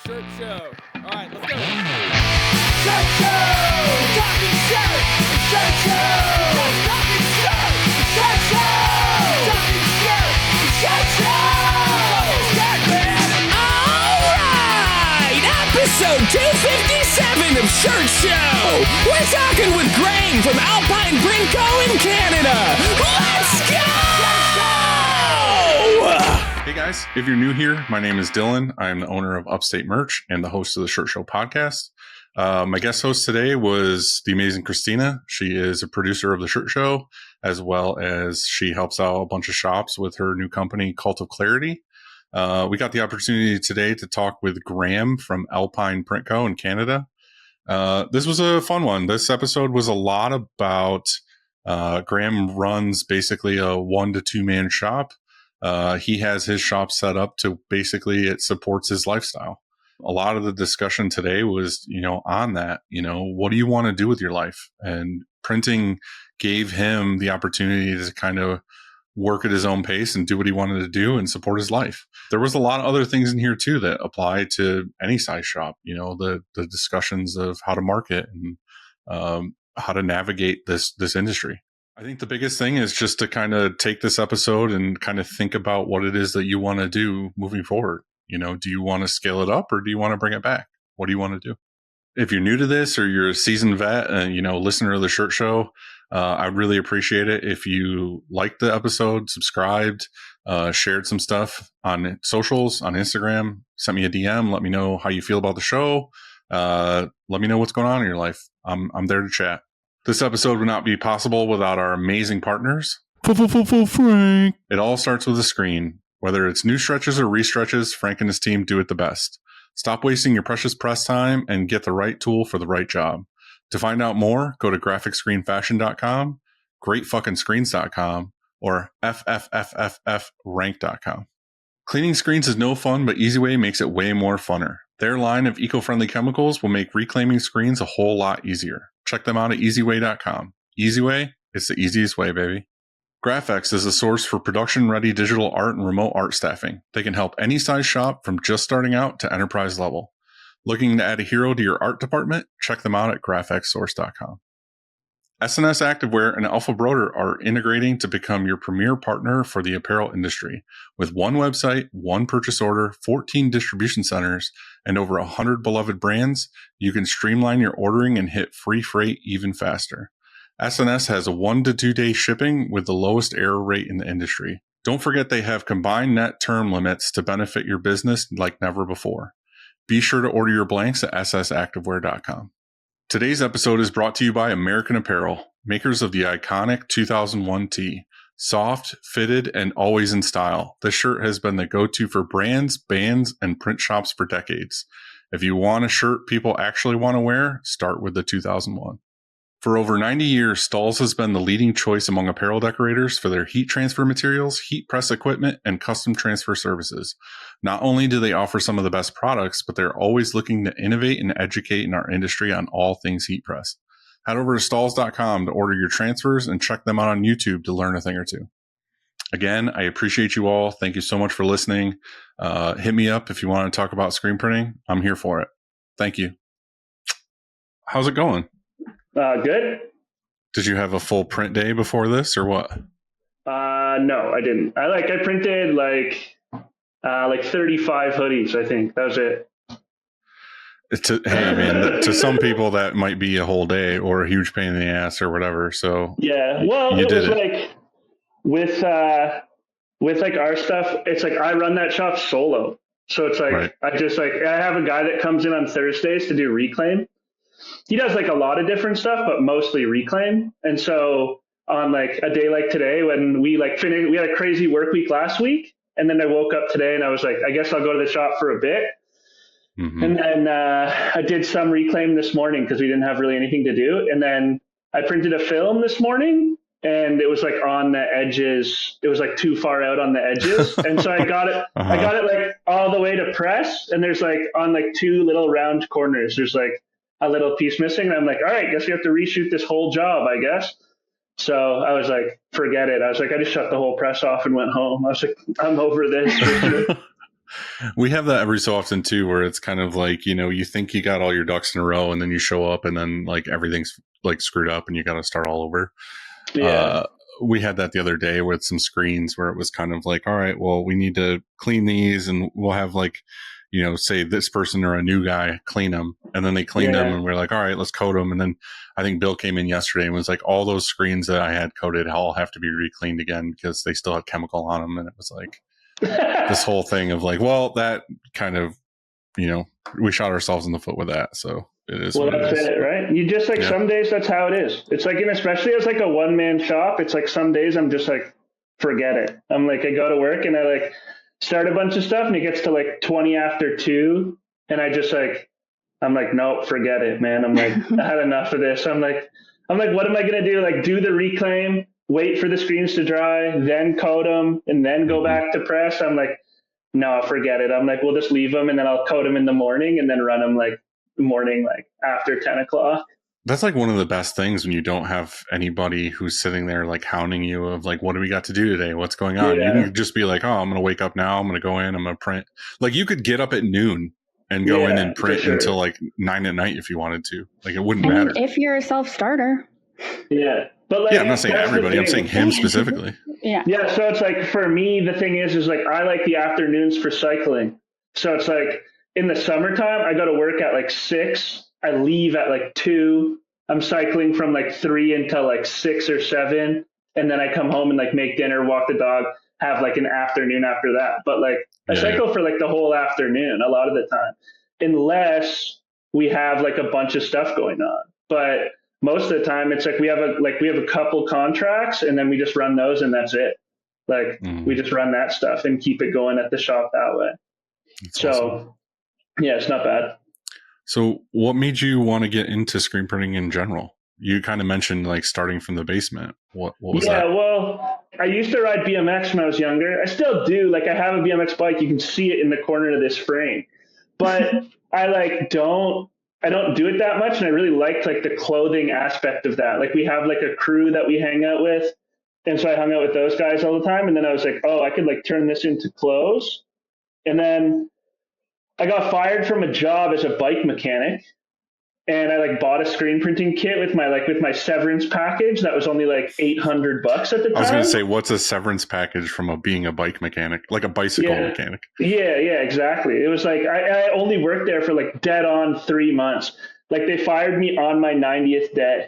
Shirt show. All right, let's go. Shirt show! Talking shirt! Shirt show! Talking shirt! Shirt show! Talking shirt! Shirt show! All right! Episode 257 of Shirt Show! We're talking with Graeme from Alpine in Canada! Let's go! Hey guys, if you're new here, my name is Dylan. I am the owner of Upstate Merch and the host of the Shirt Show podcast. My guest host today was the amazing Christina. She is a producer of the Shirt Show, as well as she helps out a bunch of shops with her new company, Cult of Clarity. We got the opportunity today to talk with Graeme from Alpine Print Co. in Canada. This was a fun one. This episode was a lot about Graeme runs basically a 1 to 2 man shop. He has his shop set up to basically it supports his lifestyle. A lot of the discussion today was, on that, what do you want to do with your life? And printing gave him the opportunity to kind of work at his own pace and do what he wanted to do and support his life. There was a lot of other things in here too that apply to any size shop, the discussions of how to market and how to navigate this industry. I think the biggest thing is just to kind of take this episode and kind of think about what it is that you want to do moving forward. Do you want to scale it up or do you want to bring it back? What do you want to do? If you're new to this or you're a seasoned vet and, listener of the Shirt Show, I'd really appreciate it if you liked the episode, subscribed, shared some stuff on socials, on Instagram, sent me a DM, let me know how you feel about the show. Let me know what's going on in your life. I'm there to chat. This episode would not be possible without our amazing partners. Frank. It all starts with a screen. Whether it's new stretches or restretches, Frank and his team do it the best. Stop wasting your precious press time and get the right tool for the right job. To find out more, go to graphicscreenfashion.com, greatfuckingscreens.com, or ffffrank.com. Cleaning screens is no fun, but EasyWay makes it way more funner. Their line of eco-friendly chemicals will make reclaiming screens a whole lot easier. Check them out at easyway.com. EasyWay, it's the easiest way, baby. Graphics is a source for production-ready digital art and remote art staffing. They can help any size shop from just starting out to enterprise level. Looking to add a hero to your art department? Check them out at graphxsource.com. SNS Activewear and Alpha Broder are integrating to become your premier partner for the apparel industry. With one website, one purchase order, 14 distribution centers, and over 100 beloved brands, you can streamline your ordering and hit free freight even faster. SNS has a 1 to 2 day shipping with the lowest error rate in the industry. Don't forget they have combined net term limits to benefit your business like never before. Be sure to order your blanks at ssactivewear.com. Today's episode is brought to you by American Apparel, makers of the iconic 2001 tee. Soft, fitted, and always in style, this shirt has been the go-to for brands, bands, and print shops for decades. If you want a shirt people actually want to wear, start with the 2001. For over 90 years, Stahls has been the leading choice among apparel decorators for their heat transfer materials, heat press equipment, and custom transfer services. Not only do they offer some of the best products, but they're always looking to innovate and educate in our industry on all things heat press. Head over to stahls.com to order your transfers and check them out on YouTube to learn a thing or two. Again, I appreciate you all. Thank you so much for listening. Hit me up if you want to talk about screen printing. I'm here for it. Thank you. How's it going? Good. Did you have a full print day before this or what? No, I didn't. I printed like 35 hoodies, I think. That was it. Hey man, to some people that might be a whole day or a huge pain in the ass or whatever. So yeah, well, it was like with like our stuff, it's like I run that shop solo. So it's like, right. I have a guy that comes in on Thursdays to do reclaim. He does like a lot of different stuff, but mostly reclaim. And so on like a day like today, when we finished, we had a crazy work week last week. And then I woke up today and I was like, I guess I'll go to the shop for a bit. Mm-hmm. And then I did some reclaim this morning because we didn't have really anything to do. And then I printed a film this morning and it was like on the edges. It was like too far out on the edges. And so I got it, I got it like all the way to press. And there's like on like 2 little round corners, there's like a little piece missing. And I'm like, all right, guess we have to reshoot this whole job, I guess. So I was like, forget it. I was like, I just shut the whole press off and went home. I was like, I'm over this. We have that every so often too, where it's kind of like, you think you got all your ducks in a row and then you show up and then like everything's like screwed up and you got to start all over. Yeah. We had that the other day with some screens where it was kind of like, all right, well, we need to clean these and we'll have like, say this person or a new guy clean them, and then they cleaned them and we're like, all right, let's code them. And then I think Bill came in yesterday and was like, all those screens that I had coded all have to be re-cleaned again because they still had chemical on them. And it was like this whole thing of like, well, that kind of, we shot ourselves in the foot with that. So it is. Well, that's it, right? You just like some days that's how it is. It's like, and especially as like a one-man shop, it's like some days I'm just like, forget it. I'm like, I go to work and I like start a bunch of stuff and it gets to like 20 after 2 and I just like, I'm like, nope, forget it, man. I'm like, I had enough of this. I'm like, what am I going to do? Like do the reclaim, wait for the screens to dry, then code them and then go back to press. I'm like, no, forget it. I'm like, we'll just leave them and then I'll code them in the morning and then run them like morning, like after 10 o'clock. That's like one of the best things when you don't have anybody who's sitting there like hounding you of like, what do we got to do today? What's going on? You can just be like, oh, I'm going to wake up now. I'm going to go in. I'm going to print. Like you could get up at noon and go in and print until like 9 at night if you wanted to. Like it wouldn't matter. If you're a self-starter. Yeah. But like, I'm not saying everybody. I'm saying him specifically. Yeah. So it's like, for me, the thing is like, I like the afternoons for cycling. So it's like in the summertime, I go to work at like 6. I leave at like 2. I'm cycling from like 3 until like 6 or 7. And then I come home and like make dinner, walk the dog, have like an afternoon after that. But like I cycle for like the whole afternoon a lot of the time, unless we have like a bunch of stuff going on. But most of the time it's like we have a couple contracts and then we just run those and that's it. Like we just run that stuff and keep it going at the shop that way. That's awesome. Yeah, it's not bad. So what made you want to get into screen printing in general? You kind of mentioned like starting from the basement. What was that? Yeah, well, I used to ride BMX when I was younger. I still do. Like I have a BMX bike. You can see it in the corner of this frame. But I don't do it that much. And I really liked like the clothing aspect of that. Like we have like a crew that we hang out with. And so I hung out with those guys all the time. And then I was like, oh, I could like turn this into clothes. And then I got fired from a job as a bike mechanic, and I like bought a screen printing kit with my severance package that was only like $800 at the time. I was going to say, what's a severance package from being a bike mechanic, like a bicycle mechanic? Yeah, exactly. It was like I only worked there for like dead on 3 months. Like they fired me on my 90th day.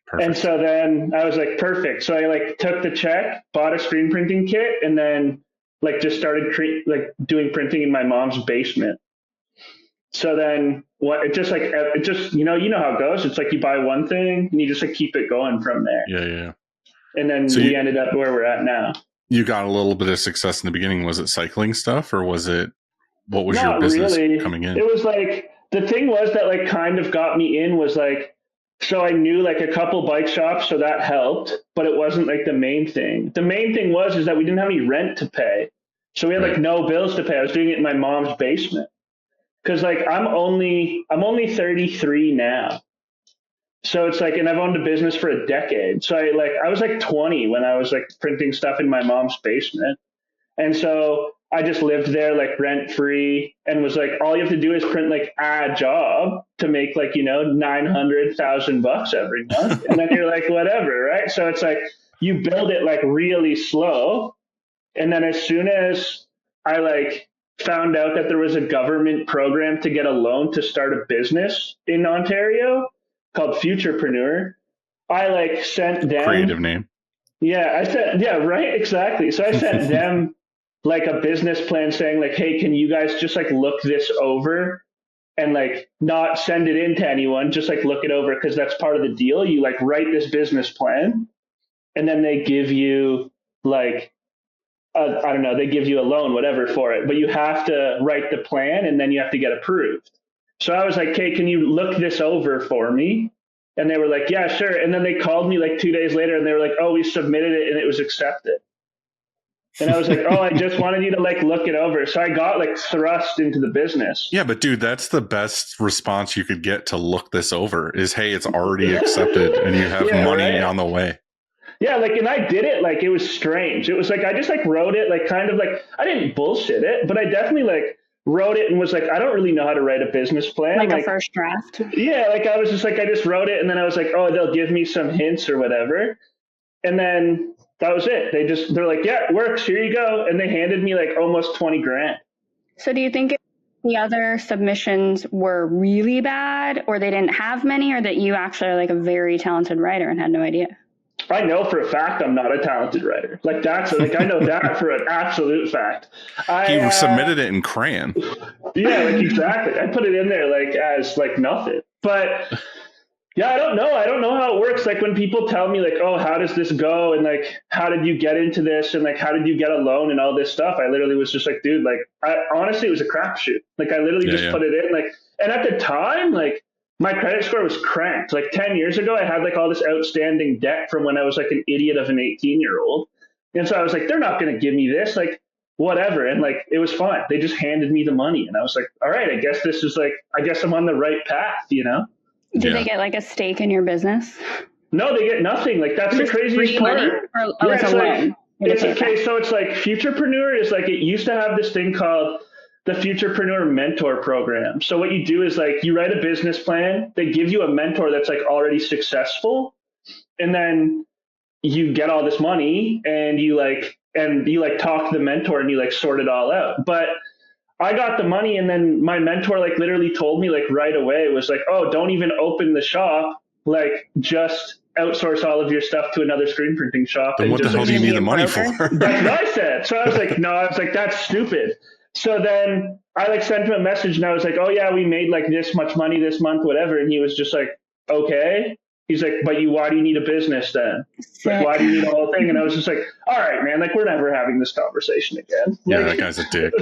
Perfect. And so then I was like, perfect. So I like took the check, bought a screen printing kit, and then like just started doing printing in my mom's basement. So then it just you know how it goes. It's like you buy one thing and you just like keep it going from there. Yeah. And then we ended up where we're at now. You got a little bit of success in the beginning. Was it cycling stuff or was it, what was your business coming in? It was like, the thing was that like kind of got me in was like, so I knew like a couple bike shops, so that helped, but it wasn't like the main thing. The main thing was that we didn't have any rent to pay. So we had like no bills to pay. I was doing it in my mom's basement. Cause like I'm only 33 now. So it's like, and I've owned a business for a decade. So I was like 20 when I was like printing stuff in my mom's basement. And so I just lived there like rent free and was like, all you have to do is print like a job to make like, $900,000 every month. And then you're like, whatever. Right. So it's like, you build it like really slow. And then as soon as I like found out that there was a government program to get a loan to start a business in Ontario called Futurepreneur, I like sent them creative name. Yeah, right. Exactly. So I sent them like a business plan saying like, hey, can you guys just like look this over and like not send it in to anyone, just like look it over because that's part of the deal. You like write this business plan and then they give you like, I don't know, they give you a loan, whatever for it, but you have to write the plan and then you have to get approved. So I was like, hey, can you look this over for me? And they were like, yeah, sure. And then they called me like 2 days later and they were like, oh, we submitted it and it was accepted. And I was like, oh, I just wanted you to like look it over. So I got like thrust into the business. Yeah, but dude, that's the best response you could get to look this over is, hey, it's already accepted and you have money on the way. Yeah, like, and I did it like it was strange. It was like I just like wrote it like kind of like I didn't bullshit it, but I definitely like wrote it and was like I don't really know how to write a business plan. Like a first draft. Yeah, like I was just like I just wrote it and then I was like, oh, they'll give me some hints or whatever, and then that was it. They're like, yeah, it works. Here you go, and they handed me like almost 20 grand. So do you think the other submissions were really bad, or they didn't have many, or that you actually are like a very talented writer and had no idea? I know for a fact I'm not a talented writer. Like that's like I know that for an absolute fact. He submitted it in crayon. Yeah, like exactly. I put it in there like as like nothing. But yeah, I don't know. I don't know how it works. Like when people tell me like, oh, how does this go? And like, how did you get into this? And like, how did you get a loan and all this stuff? I literally was just like, dude, like honestly, it was a crapshoot. Like I literally just put it in like, and at the time, like my credit score was cranked. Like 10 years ago, I had like all this outstanding debt from when I was like an idiot of an 18-year-old. And so I was like, they're not going to give me this, like whatever. And like, it was fine. They just handed me the money. And I was like, all right, I guess this is like, I guess I'm on the right path, you know? Did they get like a stake in your business? No, they get nothing. Like that's the craziest part. It's a loan. It's okay. So it's like Futurepreneur is like, it used to have this thing called the Futurepreneur Mentor Program. So what you do is like, you write a business plan, they give you a mentor that's like already successful. And then you get all this money and you talk to the mentor and you like sort it all out. But I got the money and then my mentor like literally told me like right away, was like, oh, don't even open the shop. Like just outsource all of your stuff to another screen printing shop. Then and what the hell do you need the money for? That's what I said. So I was like, no, I was like, that's stupid. So then I like sent him a message and I was like, oh yeah, we made like this much money this month, whatever. And he was just like, okay. He's like, but why do you need a business then? Like, why do you need the whole thing? And I was just like, all right, man, like we're never having this conversation again. Yeah, like, that guy's a dick.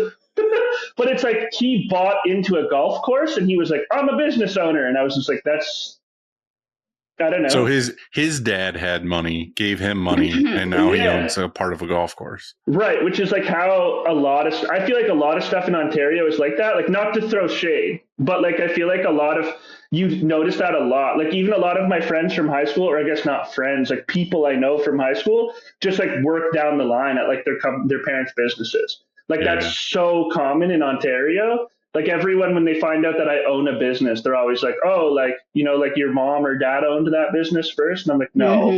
But it's like he bought into a golf course and he was like, I'm a business owner. And I was just like, I don't know. So his dad had money, gave him money, and now he owns a part of a golf course. Right, which is like how I feel like a lot of stuff in Ontario is like that. Like not to throw shade, but like I feel like you notice that a lot. Like even a lot of my friends from high school, or I guess not friends, like people I know from high school, just like work down the line at like their parents' businesses. Like that's so common in Ontario. Like everyone, when they find out that I own a business, they're always like, oh, like, you know, like your mom or dad owned that business first. And I'm like, no.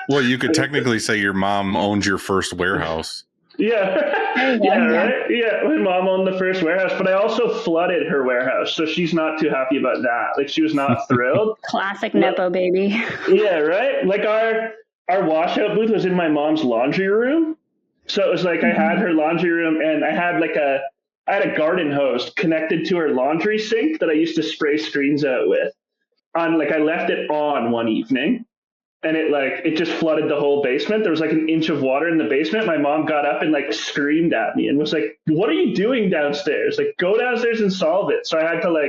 Well, you could technically say your mom owned your first warehouse. Yeah. Yeah, right? Yeah, my mom owned the first warehouse, but I also flooded her warehouse. So she's not too happy about that. Like she was not thrilled. Classic Nepo baby. Yeah, right? Like our washout booth was in my mom's laundry room. So it was like I had her laundry room and I had a garden hose connected to her laundry sink that I used to spray screens out with. I left it on one evening and it just flooded the whole basement. There was like an inch of water in the basement. My mom got up and like screamed at me and was like, what are you doing downstairs? Like go downstairs and solve it. So I had to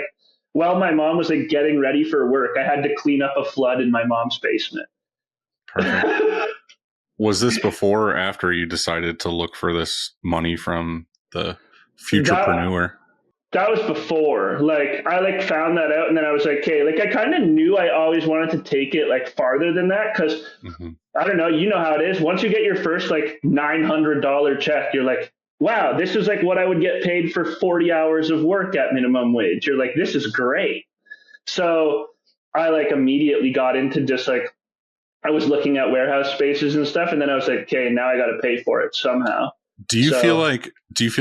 while my mom was like getting ready for work, I had to clean up a flood in my mom's basement. Perfect. Was this before or after you decided to look for this money from the Futurepreneur? That was before. Like I found that out and then I was like, okay, like I kind of knew I always wanted to take it like farther than that because I don't know, you know how it is. Once you get your first like $900 check, you're like, wow, this is like what I would get paid for 40 hours of work at minimum wage. You're like, this is great. So I like immediately got into just like, I was looking at warehouse spaces and stuff. And then I was like, okay, now I got to pay for it somehow. Do you feel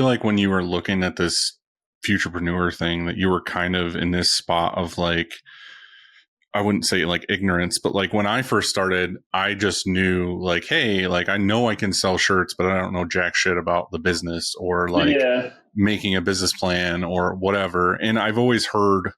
like when you were looking at this Futurepreneur thing that you were kind of in this spot of like, I wouldn't say like ignorance, but like when I first started, I just knew like, hey, like I know I can sell shirts, but I don't know jack shit about the business or like making a business plan or whatever. And I've always heard,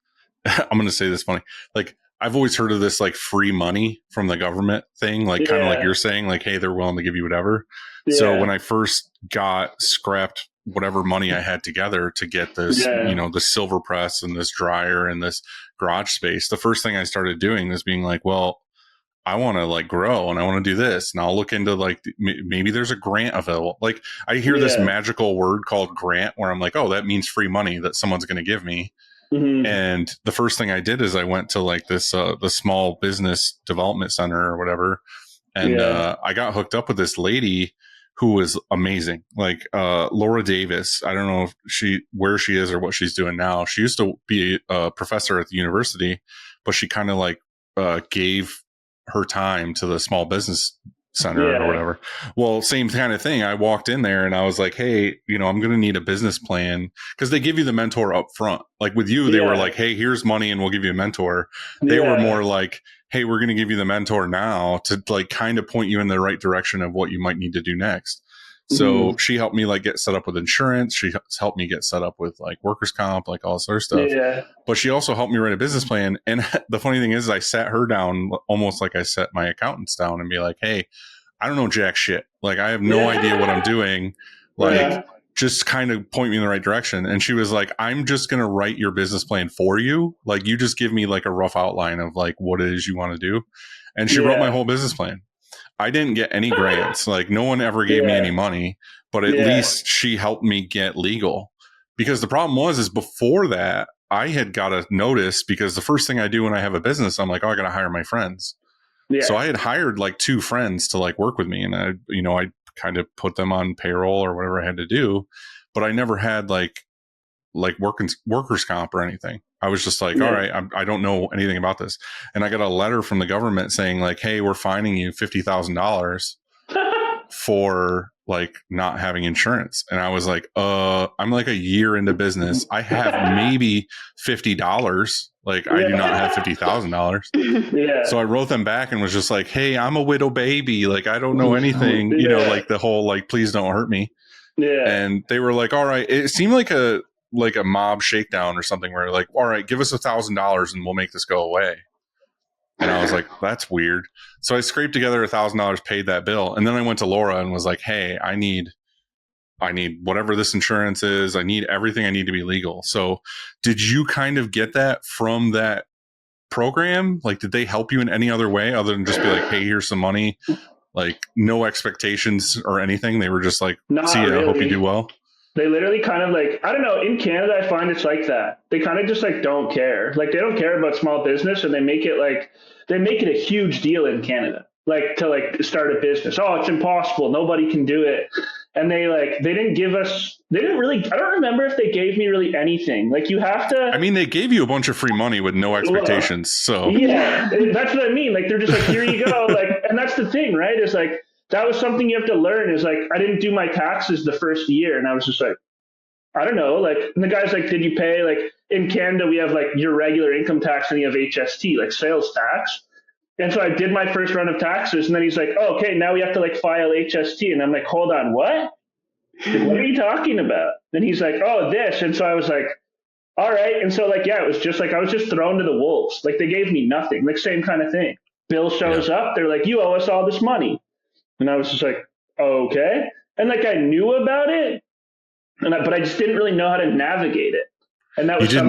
I'm going to say this funny, like I've always heard of this like free money from the government thing, like kind of like you're saying, like, hey, they're willing to give you whatever. Yeah. So when I first got scrapped whatever money I had together to get this, you know, the silver press and this dryer and this garage space, the first thing I started doing was being like, well, I want to like grow and I want to do this. And I'll look into like, maybe there's a grant available. Like I hear this magical word called grant where I'm like, oh, that means free money that someone's going to give me. And the first thing I did is I went to like this, the small business development center or whatever. And I got hooked up with this lady who was amazing. Like Laura Davis. I don't know if where she is or what she's doing now. She used to be a professor at the university, but she kind of like gave her time to the small business center or whatever. Well, same kind of thing. I walked in there and I was like, hey, I'm going to need a business plan, because they give you the mentor up front. Like with you, they were like, hey, here's money and we'll give you a mentor. They were more like, hey, we're going to give you the mentor now to like kind of point you in the right direction of what you might need to do next. So she helped me like get set up with insurance. She helped me get set up with like workers' comp, like all this other stuff. Yeah. But she also helped me write a business plan. And the funny thing is, I sat her down almost like I set my accountants down and be like, hey, I don't know jack shit. Like, I have no idea what I'm doing. Like, just kind of point me in the right direction. And she was like, I'm just going to write your business plan for you. Like, you just give me like a rough outline of like what it is you want to do. And she wrote my whole business plan. I didn't get any grants. Like, no one ever gave me any money, but at least she helped me get legal. Because the problem is before that, I had got a notice, because the first thing I do when I have a business, I'm like, oh, I got to hire my friends. Yeah. So I had hired like 2 friends to like work with me, and I kind of put them on payroll or whatever I had to do, but I never had like workers' comp or anything. I was just like, all right, I don't know anything about this. And I got a letter from the government saying like, hey, we're fining you $50,000 for like not having insurance. And I was like, I'm like a year into business. I have maybe $50. Like, I do not have $50,000. So I wrote them back and was just like, hey, I'm a widow baby. Like, I don't know anything, like the whole, like, please don't hurt me. Yeah. And they were like, all right. It seemed like a mob shakedown or something, where like, all right, give us $1,000 and we'll make this go away. And I was like, that's weird. So I scraped together $1,000, paid that bill. And then I went to Laura and was like, hey, I need whatever this insurance is. I need everything I need to be legal. So did you kind of get that from that program? Like, did they help you in any other way other than just be like, hey, here's some money? Like, no expectations or anything. They were just like, see ya, really. I hope you do well. They literally kind of like, I don't know, in Canada, I find it's like that. They kind of just like don't care. Like, they don't care about small business, and they make it a huge deal in Canada, like to like start a business. Oh, it's impossible. Nobody can do it. And they didn't really, I don't remember if they gave me really anything. Like, you have to, I mean, they gave you a bunch of free money with no expectations. So yeah, that's what I mean. Like, they're just like, here you go. Like, and that's the thing, right? Is like, that was something you have to learn, is like, I didn't do my taxes the first year. And I was just like, I don't know. Like, and the guy's like, did you pay? Like, in Canada, we have like your regular income tax, and you have HST, like sales tax. And so I did my first run of taxes, and then he's like, oh, okay, now we have to like file HST. And I'm like, hold on, what? What are you talking about? And he's like, oh, this. And so I was like, all right. And so like, yeah, it was just like, I was just thrown to the wolves. Like, they gave me nothing, like same kind of thing. Bill shows up. They're like, you owe us all this money. And I was just like, okay. And like, I knew about it, but I just didn't really know how to navigate it. And that was you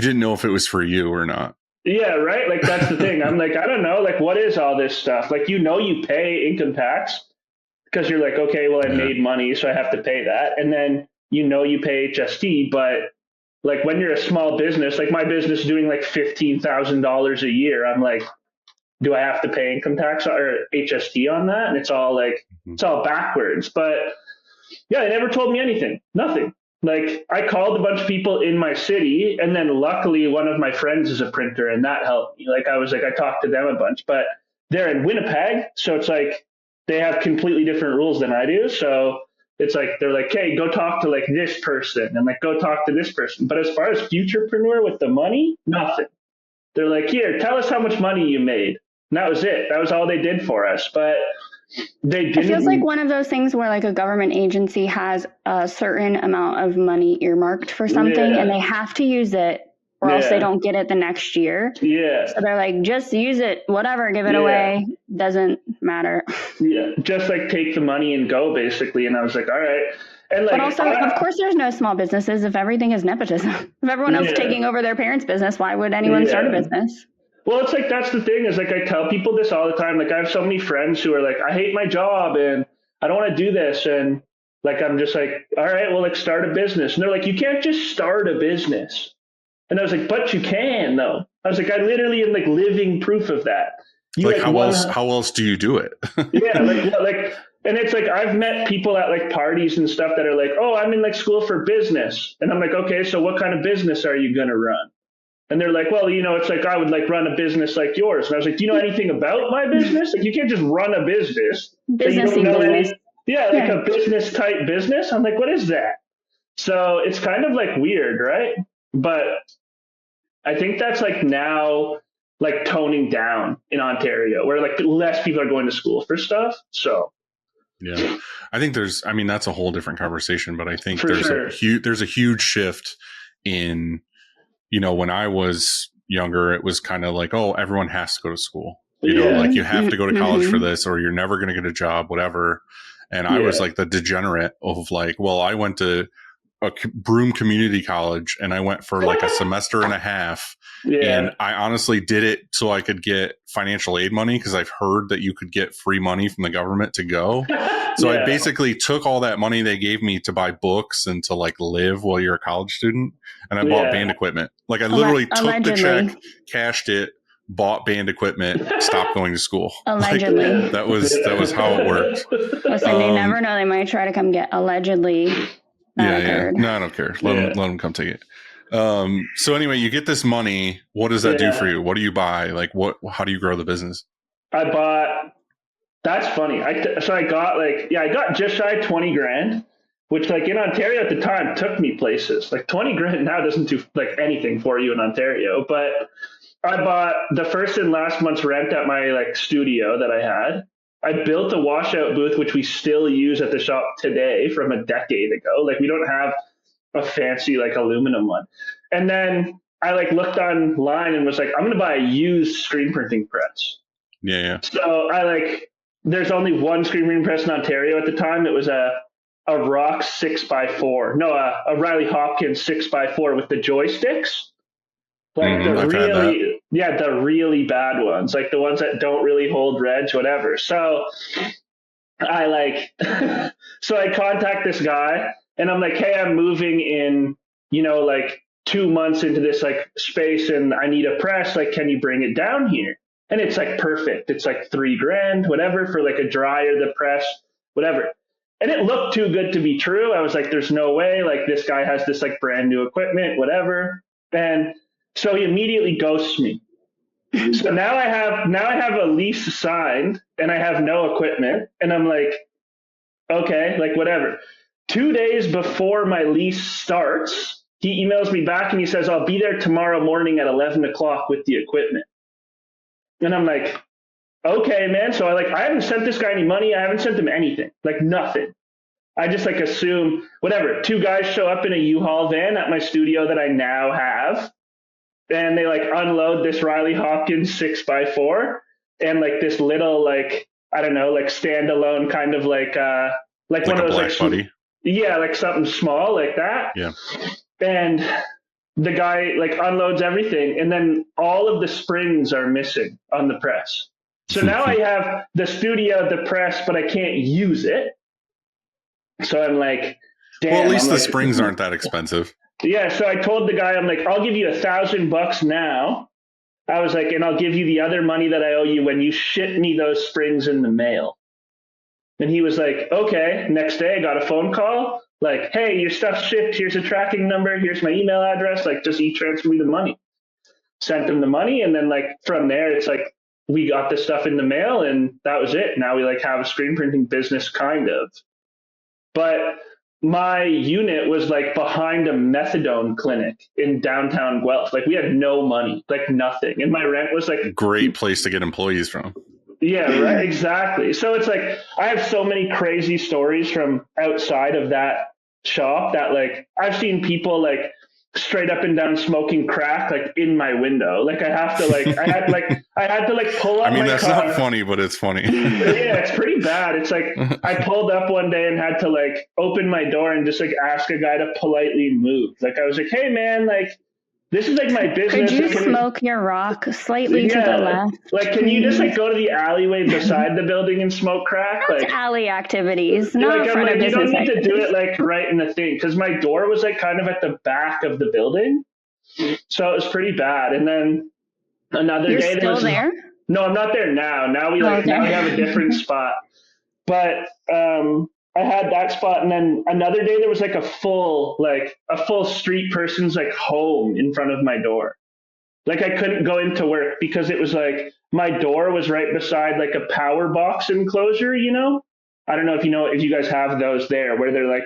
didn't know if it was for you or not. Yeah, right. Like, that's the thing. I'm like, I don't know. Like, what is all this stuff? Like, you pay income tax because you're like, okay, well, I made money, so I have to pay that. And then, you pay HST. But like, when you're a small business, like my business is doing like $15,000 a year, I'm like, do I have to pay income tax or HST on that? And it's all like, it's all backwards. But yeah, they never told me anything, nothing. Like, I called a bunch of people in my city, and then luckily one of my friends is a printer, and that helped me. Like, I talked to them a bunch, but they're in Winnipeg. So it's like, they have completely different rules than I do. So it's like, they're like, hey, go talk to like this person, and like, go talk to this person. But as far as futurepreneur with the money, nothing. They're like, here, tell us how much money you made. And that was it. That was all they did for us. But they didn't. It feels like one of those things where like a government agency has a certain amount of money earmarked for something, and they have to use it, or else they don't get it the next year. Yeah. So they're like, just use it, whatever, give it away. Doesn't matter. Yeah. Just like take the money and go, basically. And I was like, all right. And like, but also, of course, there's no small businesses if everything is nepotism. If everyone else is taking over their parents' business, why would anyone start a business? Well, it's like, that's the thing, is like, I tell people this all the time. Like, I have so many friends who are like, I hate my job and I don't want to do this. And like, I'm just like, all right, well, like, start a business. And they're like, you can't just start a business. And I was like, but you can though. I was like, I literally am like living proof of that. Like how else do you do it? Yeah, and it's like I've met people at like parties and stuff that are like, oh, I'm in like school for business, and I'm like, okay, so what kind of business are you gonna run? And they're like, well, it's like I would like run a business like yours. And I was like, do you know anything about my business? Like, you can't just run a business. Business. A business type business. I'm like, what is that? So it's kind of like weird, right? But I think that's like now like toning down in Ontario, where like less people are going to school for stuff. So yeah, I think that's a whole different conversation. But I think there's a huge shift in, when I was younger, it was kind of like, oh, everyone has to go to school. Like you have to go to college for this, or you're never going to get a job, whatever. And I was like the degenerate of like, well, I went to a Broome Community College and I went for like a semester and a half. And I honestly did it so I could get financial aid money, because I've heard that you could get free money from the government to go. So I basically took all that money they gave me to buy books and to like live while you're a college student. And I bought band equipment. Like I literally took the check, cashed it, bought band equipment, stopped going to school. Allegedly. Like, that was how it worked. Listen, you never know. They might try to come get allegedly. Yeah. No, I don't care. Let them come take it. So anyway, you get this money. What does that do for you? What do you buy? Like how do you grow the business? That's funny. I got just shy of 20 grand, which like in Ontario at the time took me places. Like 20 grand now doesn't do like anything for you in Ontario, but I bought the first and last month's rent at my like studio that I had. I built a washout booth, which we still use at the shop today from a decade ago. Like we don't have a fancy like aluminum one. And then I like looked online and was like, I'm going to buy a used screen printing press. Yeah. So there's only one screen printing press in Ontario at the time. It was a Rock 6x4. No, a Riley Hopkins 6x4 with the joysticks. Like the really bad ones, like the ones that don't really hold reg, whatever. So I contact this guy and I'm like, hey, I'm moving in, like 2 months into this like space and I need a press. Like, can you bring it down here? And it's like perfect. It's like $3,000, whatever, for like a dryer, the press, whatever. And it looked too good to be true. I was like, there's no way. Like this guy has this like brand new equipment, whatever. And so he immediately ghosts me. So now I have a lease signed and I have no equipment. And I'm like, okay, like whatever. 2 days before my lease starts, he emails me back and he says, I'll be there tomorrow morning at 11 o'clock with the equipment. And I'm like, okay, man. So I haven't sent this guy any money. I haven't sent him anything, like nothing. I just like assume whatever. 2 guys show up in a U-Haul van at my studio that I now have. And they like unload this Riley Hopkins 6x4 and like this little like, I don't know, like standalone kind of like one of those Black Buddy. Yeah, like something small like that. Yeah. And the guy like unloads everything and then all of the springs are missing on the press. So now I have the studio, the press, but I can't use it. So I'm like, damn. Well, at least the springs aren't that expensive. Yeah, so I told the guy, I'm like, I'll give you $1,000 now. I was like, and I'll give you the other money that I owe you when you ship me those springs in the mail. And he was like, okay. Next day, I got a phone call, like, hey, your stuff's shipped. Here's a tracking number. Here's my email address. Like, just e-transfer me the money. Sent him the money, and then like from there, it's like we got the stuff in the mail, and that was it. Now we like have a screen printing business, kind of. But my unit was like behind a methadone clinic in downtown Guelph. Like we had no money, like nothing. And my rent was like great place to get employees from. Yeah, right. Exactly. So it's like, I have so many crazy stories from outside of that shop that like, I've seen people like straight up and down smoking crack, like in my window. Like I have to like, I had to like pull up I mean, my that's car. not funny, but it's funny. Yeah, it's pretty bad. It's like, I pulled up one day and had to like open my door and just like ask a guy to politely move. Like I was like, hey man, like, this is like my business. Could you smoke your rock slightly to the left? Like, can you just like go to the alleyway beside the building and smoke crack? That's like alley activities, not like, front of you don't business need activities. to do it like right in the thing, because my door was like kind of at the back of the building, so it was pretty bad. And then another You're day, still there? No, I'm not there now. Now we now we have a different spot. But I had that spot, and then another day there was like a full street person's like home in front of my door. Like I couldn't go into work because it was like my door was right beside like a power box enclosure, you know? I don't know if you guys have those there where they're like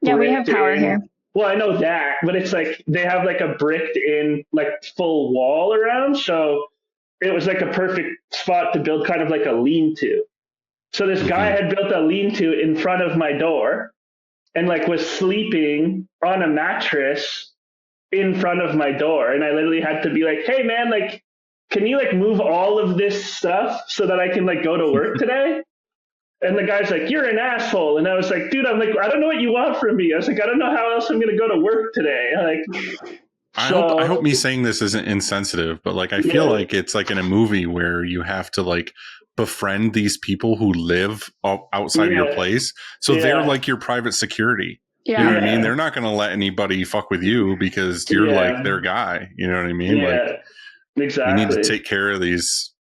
yeah, we have power here. Well, I know that, but it's like they have like a bricked in like full wall around, so it was like a perfect spot to build kind of like a lean-to. So this guy had built a lean-to in front of my door and like was sleeping on a mattress in front of my door. And I literally had to be like, hey man, like, can you like move all of this stuff so that I can like go to work today? And the guy's like, you're an asshole. And I was like, dude, I don't know what you want from me. I was like, I don't know how else I'm going to go to work today. Like, I hope me saying this isn't insensitive, but like, I feel like it's like in a movie where you have to like befriend these people who live outside of your place. So they're like your private security. Yeah. You know what I mean? They're not going to let anybody fuck with you because you're like their guy. You know what I mean? Yeah, like, exactly. You need to take care of these,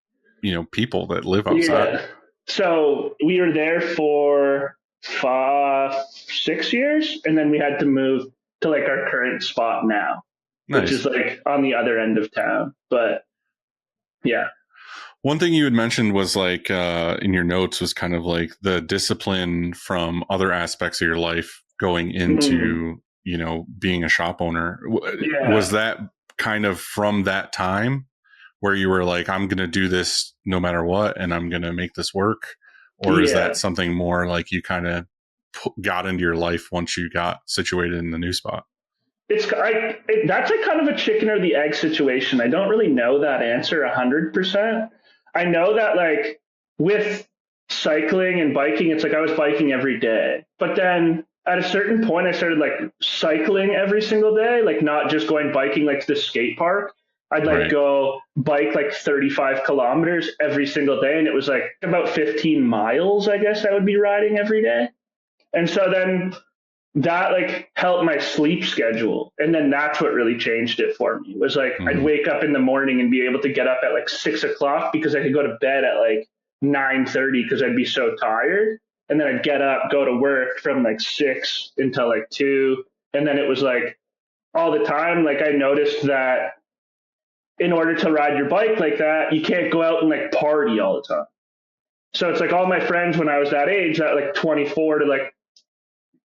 people that live outside. Yeah. So we were there for 6 years, and then we had to move to like our current spot now, which is like on the other end of town. But yeah. One thing you had mentioned was like in your notes was kind of like the discipline from other aspects of your life going into, being a shop owner. Yeah. Was that kind of from that time where you were like, I'm going to do this no matter what, and I'm going to make this work? Or is that something more like you kind of got into your life once you got situated in the new spot? That's like kind of a chicken or the egg situation. I don't really know that answer 100%. I know that like with cycling and biking, it's like I was biking every day. But then at a certain point, I started like cycling every single day, like not just going biking like to the skate park. I'd like go bike like 35 kilometers every single day. And it was like about 15 miles, I guess I would be riding every day. And so then that like helped my sleep schedule. And then that's what really changed it for me. It was like I'd wake up in the morning and be able to get up at like 6 o'clock because I could go to bed at like 9:30 because I'd be so tired. And then I'd get up, go to work from like 6 until like 2. And then it was like all the time, like I noticed that in order to ride your bike like that, you can't go out and like party all the time. So it's like all my friends when I was that age, at like 24 to like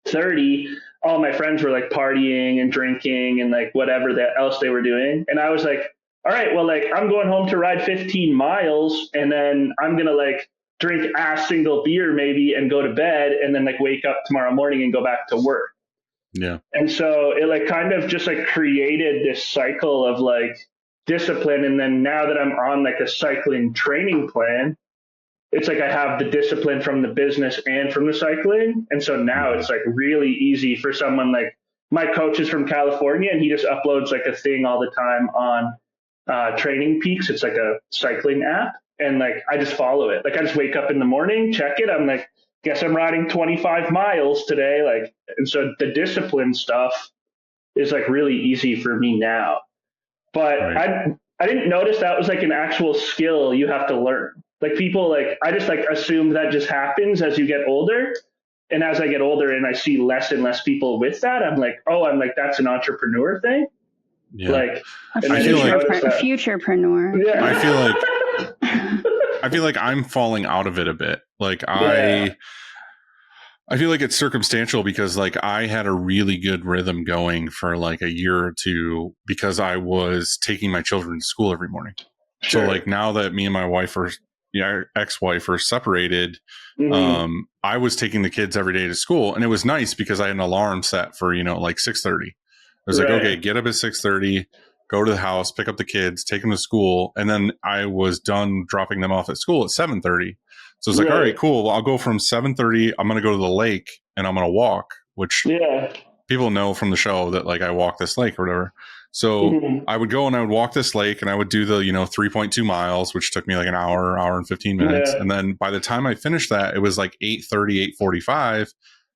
30, all my friends were like partying and drinking and like whatever else they were doing. And I was like, all right, well, like I'm going home to ride 15 miles and then I'm going to like drink a single beer maybe and go to bed and then like wake up tomorrow morning and go back to work. Yeah. And so it like kind of just like created this cycle of like discipline. And then now that I'm on like a cycling training plan, it's like I have the discipline from the business and from the cycling. And so now it's like really easy for someone like my coach is from California and he just uploads like a thing all the time on Training Peaks. It's like a cycling app. And like, I just follow it. Like I just wake up in the morning, check it. I'm like, guess I'm riding 25 miles today. Like, and so the discipline stuff is like really easy for me now. But I didn't notice that was like an actual skill you have to learn. Like people like, I just like assume that just happens as you get older. And as I get older and I see less and less people with that, I'm like, that's an entrepreneur thing. Yeah. Like, I feel like futurepreneur. Yeah. I feel like I'm falling out of it a bit. Like I feel like it's circumstantial because like I had a really good rhythm going for like a year or two because I was taking my children to school every morning. Sure. So like now that me and my ex-wife are separated, I was taking the kids every day to school and it was nice because I had an alarm set for, like 6:30. I was like, okay, get up at 6:30, go to the house, pick up the kids, take them to school. And then I was done dropping them off at school at 7:30. So it's like, all right, cool. Well, I'll go from 7:30. I'm going to go to the lake and I'm going to walk, which people know from the show that like I walk this lake or whatever. So I would go and I would walk this lake and I would do the, 3.2 miles, which took me like an hour and 15 minutes. And then by the time I finished that, it was like 8:30, 8:45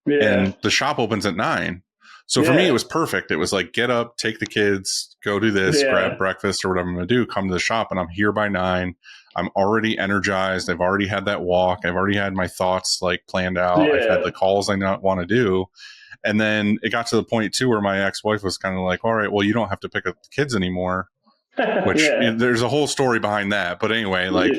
and the shop opens at 9. So for me, it was perfect. It was like, get up, take the kids, go do this, grab breakfast or whatever I'm going to do, come to the shop, and I'm here by 9. I'm already energized. I've already had that walk. I've already had my thoughts like planned out. I've had the calls I not want to do. And then it got to the point too where my ex-wife was kind of like, all right, well, you don't have to pick up the kids anymore, which there's a whole story behind that. But anyway, like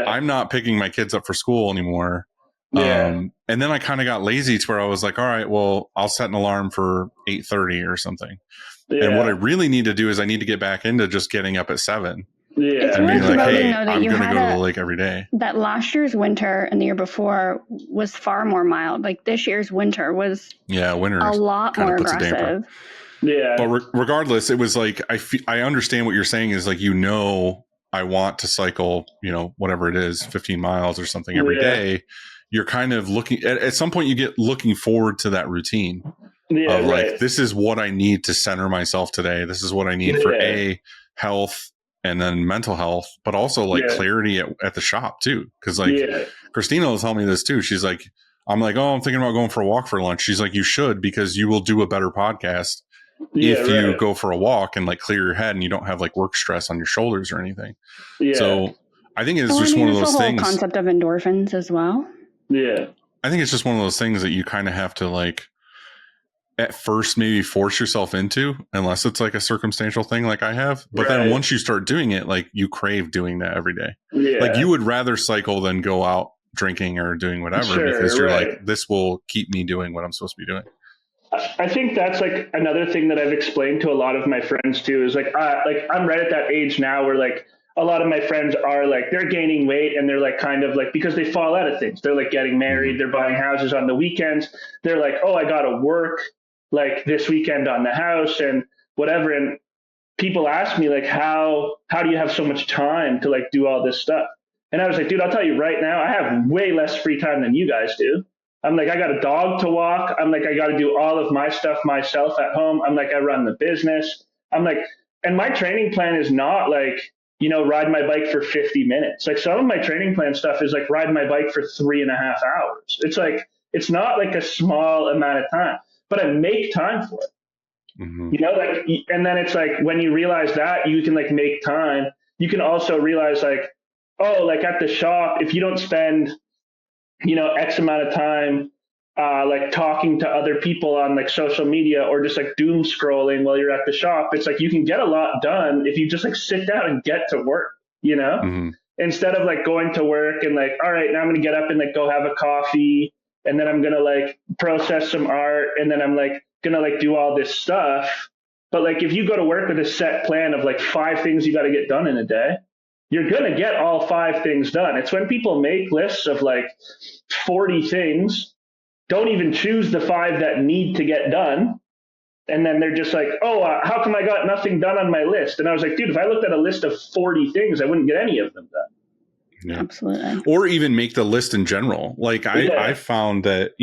I'm not picking my kids up for school anymore. And then I kind of got lazy to where I was like, all right, well, I'll set an alarm for 8:30 or something. And what I really need to do is I need to get back into just getting up at 7. It's and being worth like, hey, noting, though, that I'm you going to had go to the lake every day. That last year's winter and the year before was far more mild. Like this year's winter was winter a lot more aggressive. Yeah. But regardless, it was like, I understand what you're saying is like, I want to cycle, whatever it is, 15 miles or something every day. You're kind of looking at some point you get looking forward to that routine of like, this is what I need to center myself today. This is what I need for health and then mental health, but also like clarity at the shop too. Cause like Christina will tell me this too. She's like, I'm like, oh, I'm thinking about going for a walk for lunch. She's like, you should, because you will do a better podcast if you go for a walk and like clear your head and you don't have like work stress on your shoulders or anything. So I think it's just one of those things. Concept of endorphins as well. Yeah. I think it's just one of those things that you kind of have to like at first maybe force yourself into, unless it's like a circumstantial thing like I have. But then once you start doing it, like you crave doing that every day. Like you would rather cycle than go out drinking or doing whatever because you're like, this will keep me doing what I'm supposed to be doing. I think that's like another thing that I've explained to a lot of my friends too, is like I'm right at that age now where like a lot of my friends are like, they're gaining weight and they're like kind of like, because they fall out of things. They're like getting married, they're buying houses on the weekends. They're like, oh, I got to work like this weekend on the house and whatever. And people ask me like, how do you have so much time to like do all this stuff? And I was like, dude, I'll tell you right now, I have way less free time than you guys do. I'm like, I got a dog to walk. I'm like, I got to do all of my stuff myself at home. I'm like, I run the business. I'm like, and my training plan is not like, ride my bike for 50 minutes. Like some of my training plan stuff is like ride my bike for 3.5 hours. It's like, it's not like a small amount of time, but I make time for it. And then it's like, when you realize that you can like make time, you can also realize like, oh, like at the shop, if you don't spend, X amount of time, like talking to other people on like social media or just like doom scrolling while you're at the shop, it's like, you can get a lot done if you just like sit down and get to work, instead of like going to work and like, all right, now I'm going to get up and like go have a coffee. And then I'm going to like process some art. And then I'm like going to like do all this stuff. But like, if you go to work with a set plan of like 5 things you got to get done in a day, you're going to get all 5 things done. It's when people make lists of like 40 things, don't even choose the 5 that need to get done. And then they're just like, oh, how come I got nothing done on my list? And I was like, dude, if I looked at a list of 40 things, I wouldn't get any of them done. Yeah. Absolutely. Or even make the list in general. Like I found that,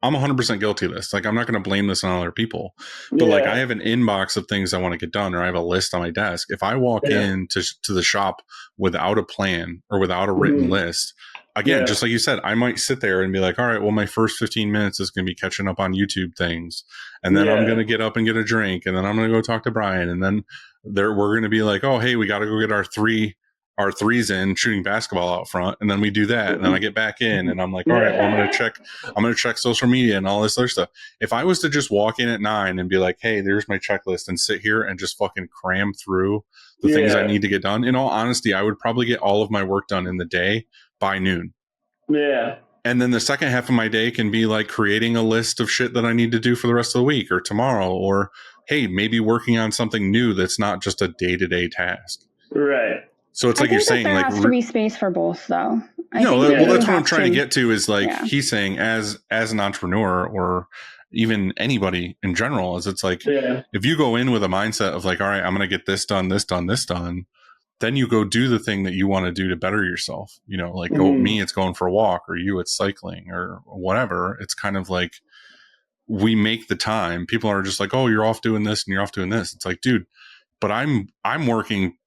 I'm 100% guilty of this. Like, I'm not going to blame this on other people, but like I have an inbox of things I want to get done, or I have a list on my desk. If I walk in to the shop without a plan or without a written list, again, just like you said, I might sit there and be like, all right, well, my first 15 minutes is going to be catching up on YouTube things. And then I'm going to get up and get a drink. And then I'm going to go talk to Brian. And then we're going to be like, oh, hey, we got to go get our threes in shooting basketball out front. And then we do that. And then I get back in and I'm like, all right, well, I'm going to check social media and all this other stuff. If I was to just walk in at 9 and be like, hey, there's my checklist, and sit here and just fucking cram through the things I need to get done, in all honesty, I would probably get all of my work done in the day by noon. Yeah. And then the second half of my day can be like creating a list of shit that I need to do for the rest of the week or tomorrow, or hey, maybe working on something new that's not just a day-to-day task. Right. So it's like you're saying, there like, has to be space for both, though. Well, that's what I'm trying to get to is like he's saying, as an entrepreneur or even anybody in general, is it's like if you go in with a mindset of like, all right, I'm going to get this done, then you go do the thing that you want to do to better yourself. Like me, it's going for a walk, or you, it's cycling or whatever. It's kind of like we make the time. People are just like, oh, you're off doing this and you're off doing this. It's like, dude, but I'm working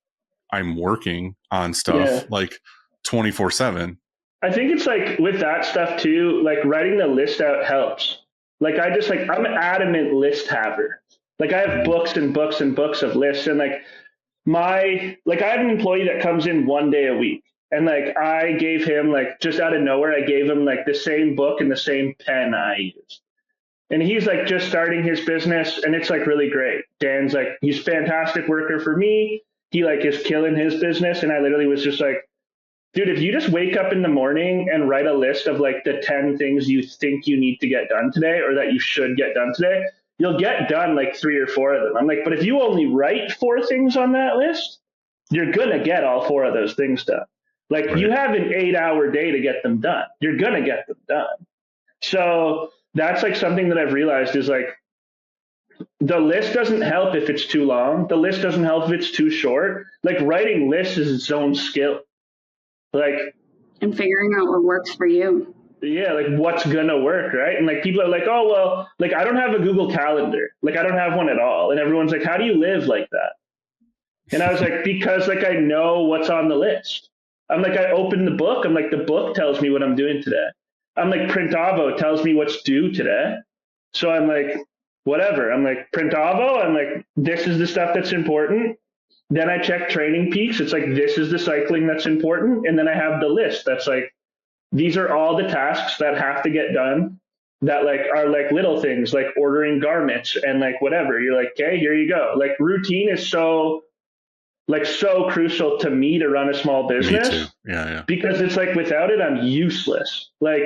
on stuff like 24/7. I think it's like with that stuff too, like writing the list out helps. Like I'm an adamant list haver. Like I have books and books and books of lists, and like I have an employee that comes in 1 day a week, and like I gave him, like, just out of nowhere, I gave him like the same book and the same pen I use. And he's like just starting his business, and it's like really great. Dan's like, he's a fantastic worker for me. He like is killing his business. And I literally was just like, dude, if you just wake up in the morning and write a list of like the 10 things you think you need to get done today, or that you should get done today, you'll get done like 3 or 4 of them. I'm like, but if you only write 4 things on that list, you're going to get all 4 of those things done. Like you have an 8-hour day to get them done. You're going to get them done. So that's like something that I've realized is like, the list doesn't help if it's too long. The list doesn't help if it's too short. Like writing lists is its own skill. Like, and figuring out what works for you. Yeah, like what's gonna work, right? And like people are like, oh well, like I don't have a Google Calendar. Like I don't have one at all. And everyone's like, how do you live like that? And I was like, because like I know what's on the list. I'm like, I open the book. I'm like, the book tells me what I'm doing today. I'm like, Printavo tells me what's due today. So I'm like, whatever. I'm like, Printavo, I'm like, this is the stuff that's important. Then I check Training Peaks. It's like, this is the cycling that's important. And then I have the list that's like, these are all the tasks that have to get done that like are like little things like ordering garments and like whatever. You're like, okay, here you go. Like routine is so crucial to me to run a small business. Me too. Yeah. Because it's like, without it, I'm useless. Like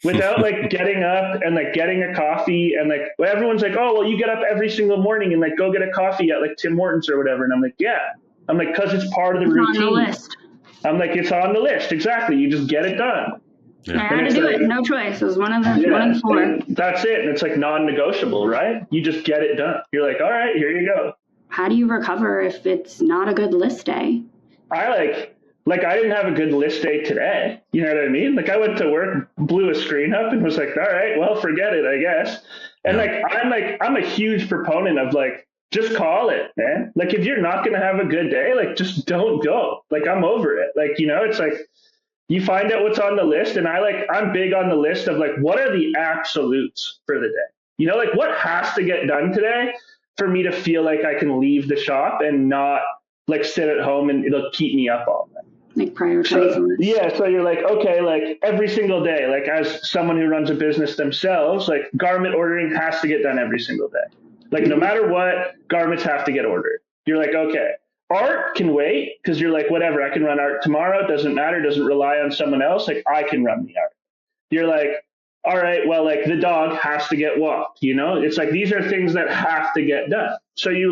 without like getting up and like getting a coffee and like everyone's like, oh, well, you get up every single morning and like go get a coffee at like Tim Hortons or whatever. And I'm like, yeah. I'm like, because it's part of the routine. On the list. I'm like, it's on the list. Exactly. You just get it done. Yeah. I had to do it. No choice. It was one of the 4. That's it. And it's like non-negotiable, right? You just get it done. You're like, all right, here you go. How do you recover if it's not a good list day? I didn't have a good list day today. You know what I mean? Like I went to work, blew a screen up and was like, all right, well, forget it, I guess. And I'm a huge proponent of like, just call it, man. Like if you're not going to have a good day, like just don't go. Like I'm over it. Like, you know, it's like you find out what's on the list. And I'm big on the list of like, what are the absolutes for the day? You know, like what has to get done today for me to feel like I can leave the shop and not like sit at home and it'll keep me up all night. Like prioritizing. So you're like, okay, like every single day, like as someone who runs a business themselves, like garment ordering has to get done every single day. Like no matter what, garments have to get ordered. You're like, okay, art can wait because you're like, whatever, I can run art tomorrow. It doesn't matter. It doesn't rely on someone else. Like I can run the art. You're like, all right, well, like the dog has to get walked, you know? It's like, these are things that have to get done. So you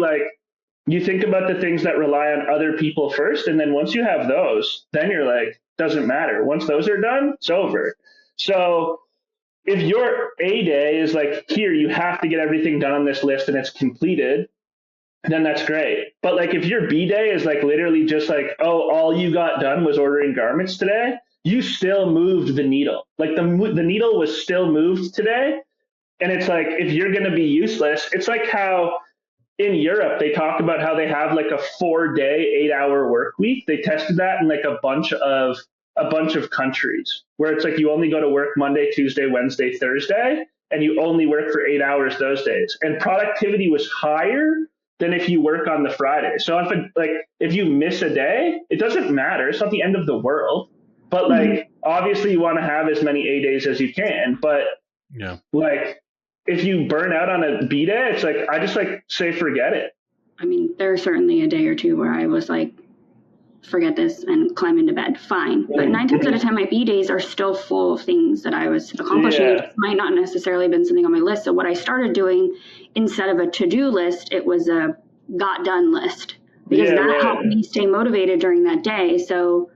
think about the things that rely on other people first. And then once you have those, then you're like, doesn't matter. Once those are done, it's over. So if your A day is like, here, you have to get everything done on this list and it's completed, then that's great. But like, if your B day is like literally just like, oh, all you got done was ordering garments today, you still moved the needle. Like the needle was still moved today. And it's like, if you're going to be useless, it's like how in Europe, they talk about how they have like a 4-day, 8-hour work week. They tested that in like a bunch of countries where it's like you only go to work Monday, Tuesday, Wednesday, Thursday, and you only work for 8 hours those days. And productivity was higher than if you work on the Friday. So if you miss a day, it doesn't matter. It's not the end of the world. But like, obviously you want to have as many A days as you can. But like, if you burn out on a B day, it's like, I just like say, forget it. I mean, there are certainly a day or two where I was like, forget this and climb into bed. Fine. But 9 times out of 10, my B days are still full of things that I was accomplishing. Yeah. It might not necessarily have been something on my list. So what I started doing, instead of a to-do list, it was a got done list, because that helped me stay motivated during that day. So,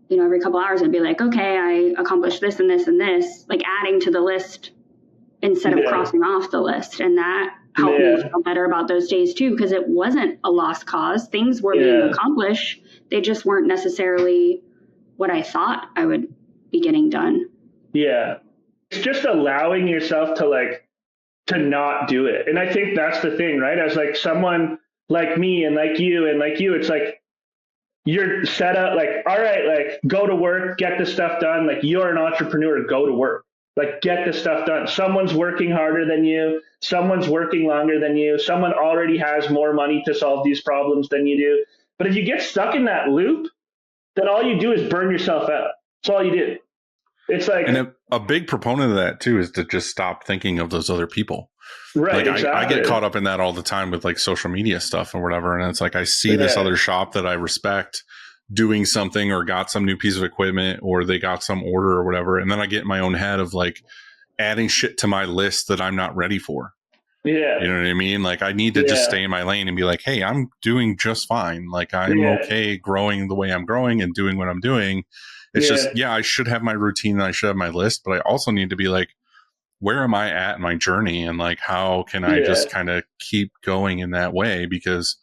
you know, every couple hours I'd be like, okay, I accomplished this and this and this, like adding to the list instead of crossing off the list. And that helped me feel better about those days too, because it wasn't a lost cause. Things were being accomplished. They just weren't necessarily what I thought I would be getting done. Yeah. It's just allowing yourself to not do it. And I think that's the thing, right? As like someone like me and like you, it's like, you're set up like, all right, like go to work, get the stuff done. Like you're an entrepreneur, go to work. Like, get the stuff done. Someone's working harder than you. Someone's working longer than you. Someone already has more money to solve these problems than you do. But if you get stuck in that loop, then all you do is burn yourself out. That's all you do. It's like, and a big proponent of that too is to just stop thinking of those other people. Right. Like exactly. I get caught up in that all the time with like social media stuff or whatever. And it's like, I see this other shop that I respect doing something or got some new piece of equipment or they got some order or whatever. And then I get in my own head of like adding shit to my list that I'm not ready for. Yeah. You know what I mean? Like I need to just stay in my lane and be like, hey, I'm doing just fine. Like I'm okay growing the way I'm growing and doing what I'm doing. It's just, I should have my routine and I should have my list, but I also need to be like, where am I at in my journey? And like, how can I just kind of keep going in that way? Because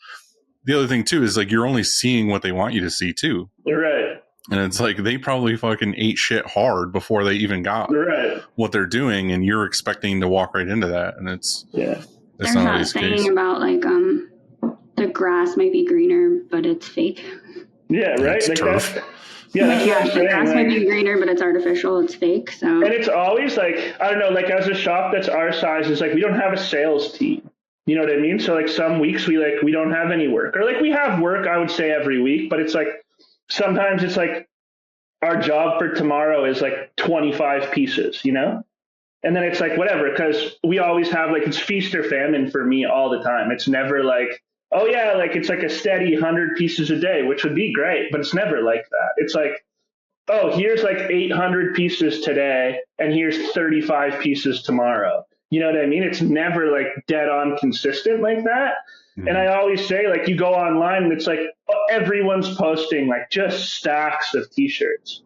the other thing too is like, you're only seeing what they want you to see too. Right. And it's like, they probably fucking ate shit hard before they even got what they're doing. And you're expecting to walk right into that. And it's there's not always the case. About like, the grass might be greener, but it's fake. Yeah. Right. It's like turf. The grass might be greener, but it's artificial. It's fake. So, and it's always like, I don't know, like as a shop that's our size, it's like we don't have a sales team. You know what I mean? So like some weeks we don't have any work, or like we have work, I would say every week, but it's like sometimes it's like our job for tomorrow is like 25 pieces, you know? And then it's like whatever, because we always have like, it's feast or famine for me all the time. It's never like, oh yeah, like it's like a steady 100 pieces a day, which would be great, but it's never like that. It's like, oh, here's like 800 pieces today, and here's 35 pieces tomorrow. You know what I mean? It's never like dead on consistent like that. Mm-hmm. And I always say, like, you go online and it's like everyone's posting like just stacks of t-shirts.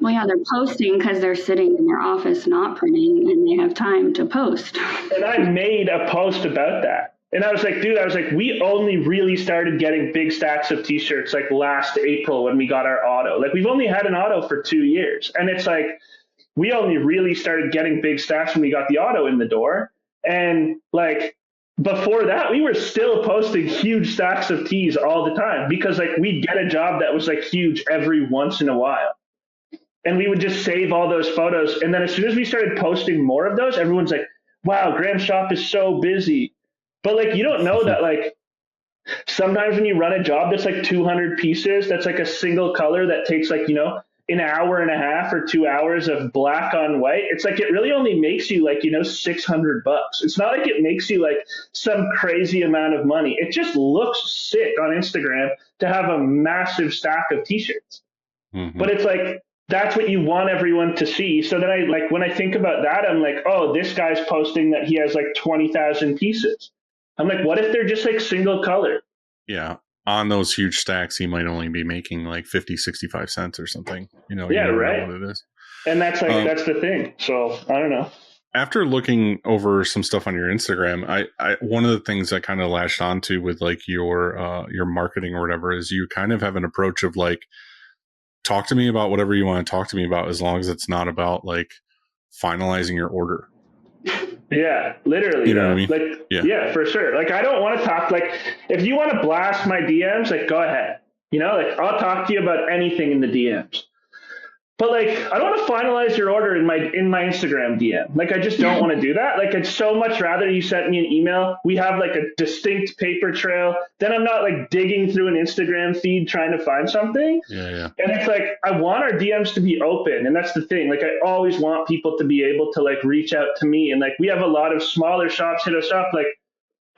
Well, yeah, they're posting because they're sitting in their office not printing and they have time to post. And I made a post about that. And I was like, dude, we only really started getting big stacks of t-shirts like last April when we got our auto. Like we've only had an auto for 2 years. And it's like, we only really started getting big stacks when we got the auto in the door. And like before that, we were still posting huge stacks of tees all the time because like we'd get a job that was like huge every once in a while. And we would just save all those photos. And then as soon as we started posting more of those, everyone's like, wow, Graham's shop is so busy. But like, you don't know that like sometimes when you run a job that's like 200 pieces, that's like a single color that takes like, you know, an hour and a half or 2 hours of black on white. It's like, it really only makes you like, you know, $600. It's not like it makes you like some crazy amount of money. It just looks sick on Instagram to have a massive stack of t-shirts. Mm-hmm. But it's like, that's what you want everyone to see. So then I like, when I think about that, I'm like, oh, this guy's posting that he has like 20,000 pieces. I'm like, what if they're just like single color? Yeah. On those huge stacks, he might only be making like 50, 65 cents or something. You know, yeah, you never right. know what it is. And that's like, that's the thing. So I don't know. After looking over some stuff on your Instagram, I one of the things I kind of latched onto with like your marketing or whatever is you kind of have an approach of like, talk to me about whatever you want to talk to me about, as long as it's not about like finalizing your order. Yeah, literally. You know what I mean? Like, yeah, for sure. Like, I don't want to talk, like, if you want to blast my DMs, like, go ahead. You know, like, I'll talk to you about anything in the DMs. But like, I don't want to finalize your order in my Instagram DM. Like, I just don't want to do that. Like, I'd so much rather you sent me an email. We have like a distinct paper trail. Then I'm not like digging through an Instagram feed trying to find something. Yeah. And it's like, I want our DMs to be open. And that's the thing. Like, I always want people to be able to like reach out to me. And like, we have a lot of smaller shops hit us up like,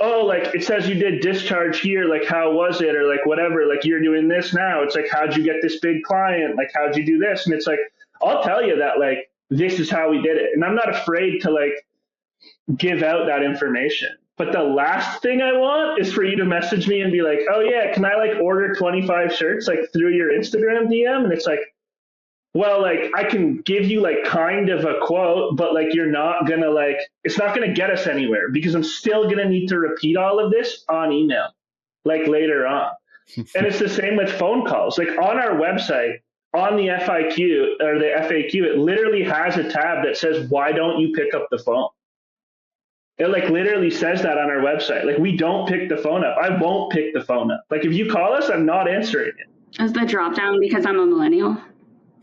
oh, like it says you did discharge here. Like, how was it? Or like, whatever, like you're doing this now. It's like, how'd you get this big client? Like, how'd you do this? And it's like, I'll tell you that, like, this is how we did it. And I'm not afraid to like give out that information. But the last thing I want is for you to message me and be like, oh yeah, can I like order 25 shirts like through your Instagram DM? And it's like, well, like I can give you like kind of a quote, but like you're not gonna like, it's not gonna get us anywhere because I'm still gonna need to repeat all of this on email, like later on. And it's the same with phone calls. Like on our website, on the FAQ or the FAQ, it literally has a tab that says, why don't you pick up the phone? It like literally says that on our website. Like we don't pick the phone up. I won't pick the phone up. Like if you call us, I'm not answering it. Is the drop down because I'm a millennial?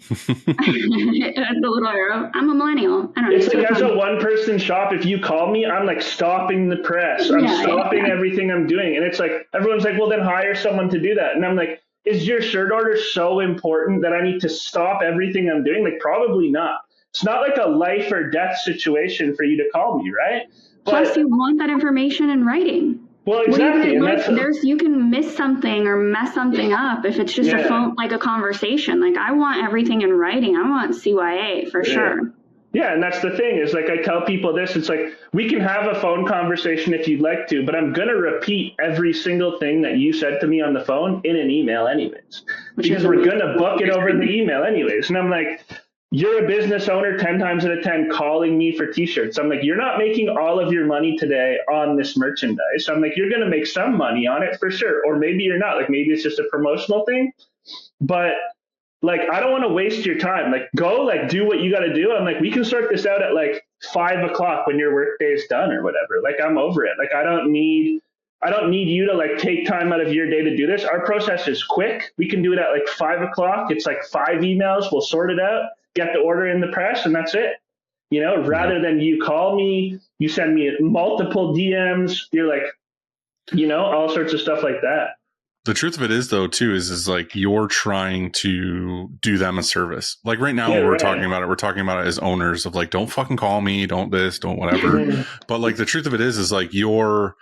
The little arrow. I'm a millennial. I don't know. It's like as a one-person shop, if you call me, I'm like stopping the press. I'm stopping everything I'm doing. And it's like, everyone's like, well, then hire someone to do that. And I'm like, is your shirt order so important that I need to stop everything I'm doing? Like, probably not. It's not like a life or death situation for you to call me, right? Plus, you want that information in writing. Well, exactly. You can miss something or mess something up if it's just a phone, like a conversation. Like, I want everything in writing. I want CYA for sure. Yeah, and that's the thing is, like, I tell people this, it's like, we can have a phone conversation if you'd like to, but I'm going to repeat every single thing that you said to me on the phone in an email anyways, because we're going to book it over the email anyways. And I'm like, you're a business owner 10 times out of 10 calling me for t-shirts. I'm like, you're not making all of your money today on this merchandise. So I'm like, you're going to make some money on it for sure. Or maybe you're not. Like, maybe it's just a promotional thing. But like, I don't want to waste your time. Like, go, like, do what you got to do. I'm like, we can sort this out at like 5 o'clock when your work day is done or whatever. Like, I'm over it. Like, I don't need you to like take time out of your day to do this. Our process is quick. We can do it at like 5 o'clock. It's like 5 emails. We'll sort it out, get the order in the press, and that's it. You know, rather than you call me, you send me multiple DMs, you're like, you know, all sorts of stuff like that. The truth of it is, though, too, is like you're trying to do them a service. Like right now, we're talking about it as owners of like, don't fucking call me, don't this, don't whatever. But like the truth of it is like you're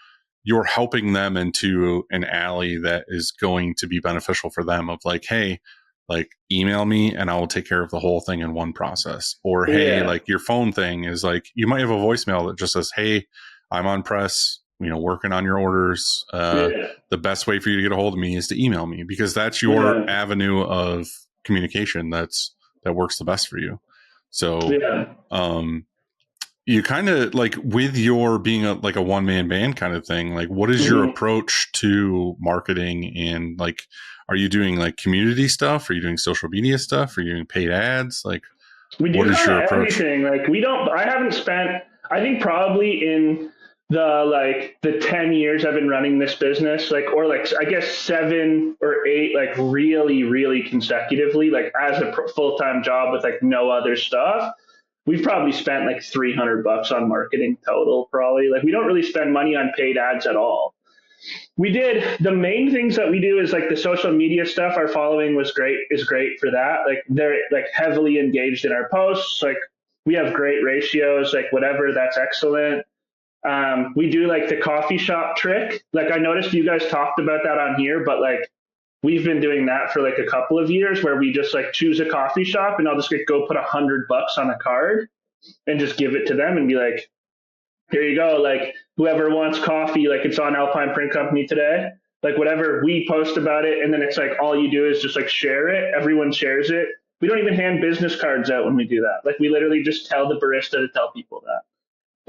helping them into an alley that is going to be beneficial for them. Of like, hey, like email me and I will take care of the whole thing in one process. Or hey, like your phone thing is like, you might have a voicemail that just says, hey, I'm on press, you know, working on your orders. The best way for you to get a hold of me is to email me, because that's your avenue of communication that works the best for you. So you kind of like, with your being like a one-man band kind of thing, like what is your approach to marketing? And like, are you doing like community stuff? Are you doing social media stuff? Are you doing paid ads? Like, we do what is your approach? Everything. Like, I haven't spent, I think probably in the 10 years I've been running this business, like, or like, I guess 7 or 8, like really, really consecutively, like as a full-time job with like no other stuff, we've probably spent like $300 on marketing total, probably. Like, we don't really spend money on paid ads at all. We did the main things that we do is like the social media stuff. Our following is great for that. Like, they're like heavily engaged in our posts. Like, we have great ratios, like whatever, that's excellent. We do like the coffee shop trick. Like, I noticed you guys talked about that on here, but like, we've been doing that for like a couple of years, where we just like choose a coffee shop and I'll just go put $100 on a card and just give it to them and be like, here you go. Like, whoever wants coffee, like it's on Alpine Print Company today, like whatever, we post about it. And then it's like, all you do is just like share it. Everyone shares it. We don't even hand business cards out when we do that. Like, we literally just tell the barista to tell people that,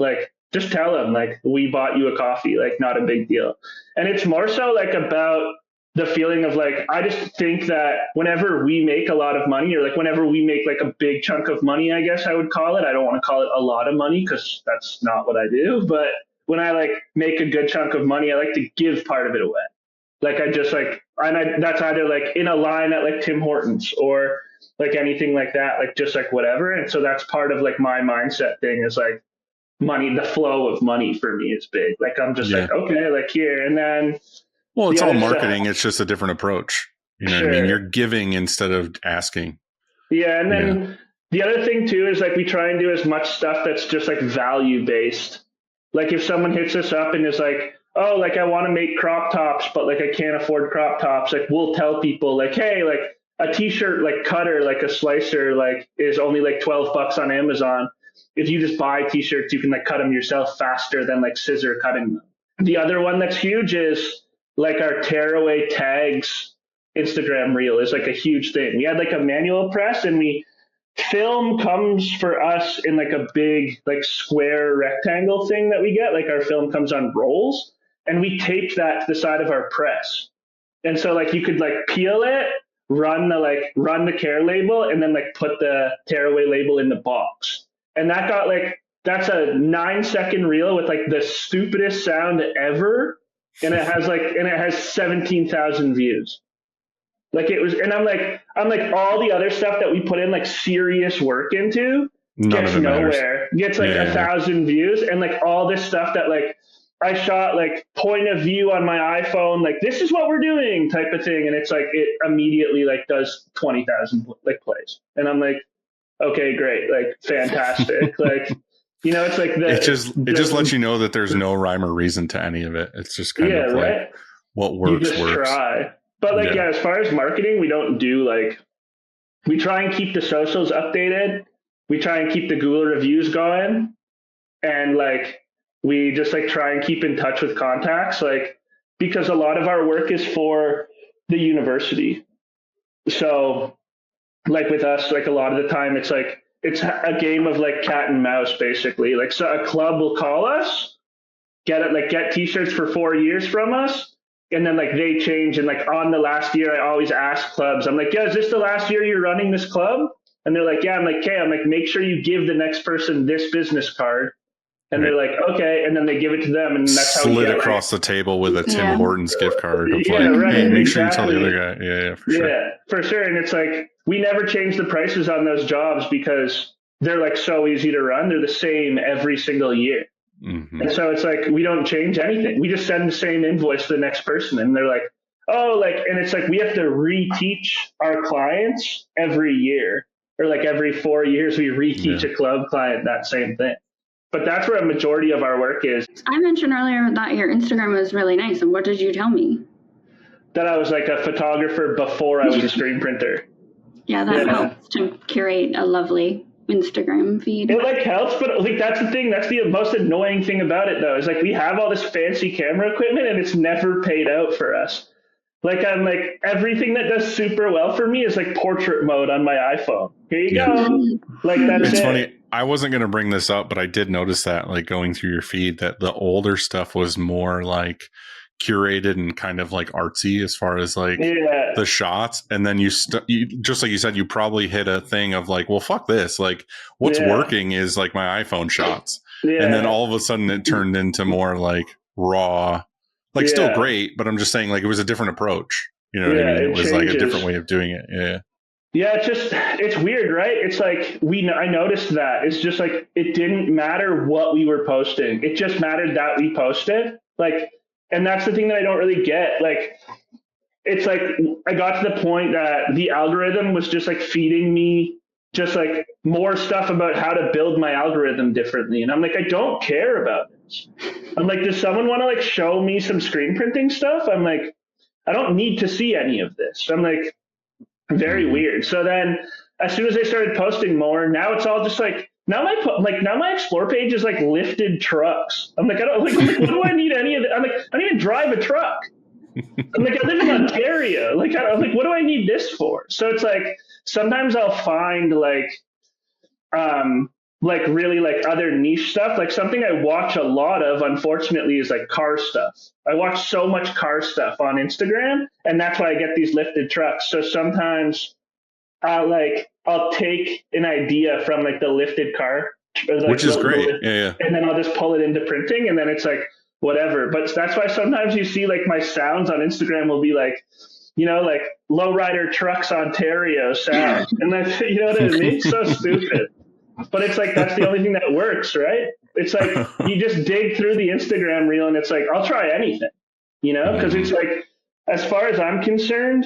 like, just tell them like, we bought you a coffee, like not a big deal. And it's more so like about the feeling of like, I just think that whenever we make a lot of money, or like whenever we make like a big chunk of money, I guess I would call it, I don't want to call it a lot of money because that's not what I do. But when I like make a good chunk of money, I like to give part of it away. Like, I just like, that's either like in a line at like Tim Hortons or like anything like that, like just like whatever. And so that's part of like my mindset thing is like, money, the flow of money for me is big. Like, I'm just like, okay, like here. And then, well, it's all marketing. It's just a different approach. You know what I mean? You're giving instead of asking. Yeah. And then the other thing too, is like, we try and do as much stuff that's just like value based. Like, if someone hits us up and is like, oh, like I want to make crop tops, but like I can't afford crop tops. Like, we'll tell people like, hey, like a t-shirt, like cutter, like a slicer, like is only like $12 on Amazon. If you just buy t-shirts, you can like cut them yourself faster than like scissor cutting them. The other one that's huge is like our tearaway tags Instagram reel is like a huge thing. We had like a manual press, and film comes for us in like a big like square rectangle thing that we get. Like, our film comes on rolls, and we taped that to the side of our press. And so like, you could like peel it, run the care label, and then like put the tearaway label in the box. And that got like, that's a 9-second reel with like the stupidest sound ever. And it has 17,000 views. Like it was, and I'm like all the other stuff that we put in like serious work into gets nowhere. Gets like 1,000 views, and like all this stuff that like I shot like point of view on my iPhone, like this is what we're doing type of thing, and it's like it immediately like does 20,000 like plays, and I'm like, okay, great, like fantastic, like. You know, it's like it just lets you know that there's no rhyme or reason to any of it. It's just kind of like what works. You just try. But like, as far as marketing, we don't do like, we try and keep the socials updated. We try and keep the Google reviews going. And like, we just like try and keep in touch with contacts, like, because a lot of our work is for the university. So like with us, like a lot of the time it's like, it's a game of like cat and mouse, basically. Like, so a club will call us, get t-shirts for 4 years from us. And then like they change. And like on the last year, I always ask clubs, I'm like, yeah, is this the last year you're running this club? And they're like, yeah. I'm like, okay. I'm like, make sure you give the next person this business card. And they're like, okay. And then they give it to them. And that's how slid across the table with a Tim Hortons gift card. Of hey, make sure you tell the other guy. Yeah, for sure. Yeah, for sure. And it's like, we never change the prices on those jobs because they're like so easy to run. They're the same every single year. Mm-hmm. And so it's like, we don't change anything. We just send the same invoice to the next person. And they're like, oh, like, and it's like, we have to reteach our clients every year, or like every 4 years, we reteach a club client that same thing. But that's where a majority of our work is. I mentioned earlier that your Instagram was really nice. And what did you tell me? That I was like a photographer before I was a screen printer. Yeah, that helps to curate a lovely Instagram feed. It like helps, but like that's the thing. That's the most annoying thing about it, though. Is like we have all this fancy camera equipment, and it's never paid out for us. Like I'm like everything that does super well for me is like portrait mode on my iPhone. Here you go. Like that's it's funny. I wasn't going to bring this up, but I did notice that like going through your feed that the older stuff was more like curated and kind of like artsy as far as like the shots. And then you just like you said, you probably hit a thing of like, well, fuck this. Like what's working is like my iPhone shots. And then all of a sudden it turned into more like raw, like still great, but I'm just saying like it was a different approach. You know what I mean? It was like a different way of doing it. Yeah. Yeah, it's weird, right? It's like I noticed that. It's just like it didn't matter what we were posting. It just mattered that we posted. Like, and that's the thing that I don't really get. Like, it's like I got to the point that the algorithm was just like feeding me just like more stuff about how to build my algorithm differently. And I'm like, I don't care about this. I'm like, does someone want to like show me some screen printing stuff? I'm like, I don't need to see any of this. I'm like, very weird. So then as soon as I started posting more, now it's all just like, now my explore page is like lifted trucks. I'm like, what do I need any of that? I'm like, I don't even drive a truck. I'm like, I live in Ontario. Like, what do I need this for? So it's like, sometimes I'll find like really like other niche stuff. Like something I watch a lot of, unfortunately, is like car stuff. I watch so much car stuff on Instagram, and that's why I get these lifted trucks. So sometimes I'll take an idea from like the lifted car, which is great. Yeah. And then I'll just pull it into printing, and then it's like whatever. But that's why sometimes you see like my sounds on Instagram will be like, you know, like Lowrider Trucks Ontario sound. And that's, you know what I mean? It's so stupid. But it's like, that's the only thing that works, right? It's like, you just dig through the Instagram reel and it's like, I'll try anything, you know? Because it's like, as far as I'm concerned,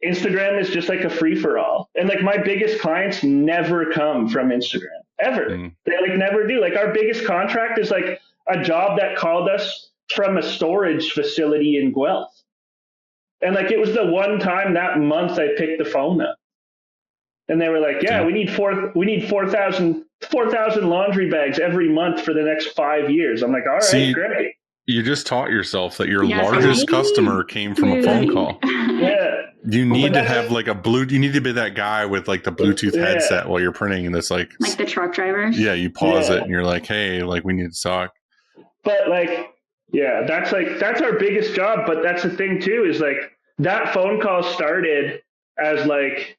Instagram is just like a free for all. And like my biggest clients never come from Instagram, ever. They like never do. Like our biggest contract is like a job that called us from a storage facility in Guelph. And like, it was the one time that month I picked the phone up. And they were like, yeah, we need 4,000 laundry bags every month for the next 5 years. I'm like, all right, great. You just taught yourself that your largest customer came from a phone call. Yeah. You need to have like you need to be that guy with like the Bluetooth headset while you're printing, and it's like the truck drivers. Yeah, you pause it and you're like, hey, like we need to talk. But like, yeah, that's our biggest job. But that's the thing too, is like that phone call started as like,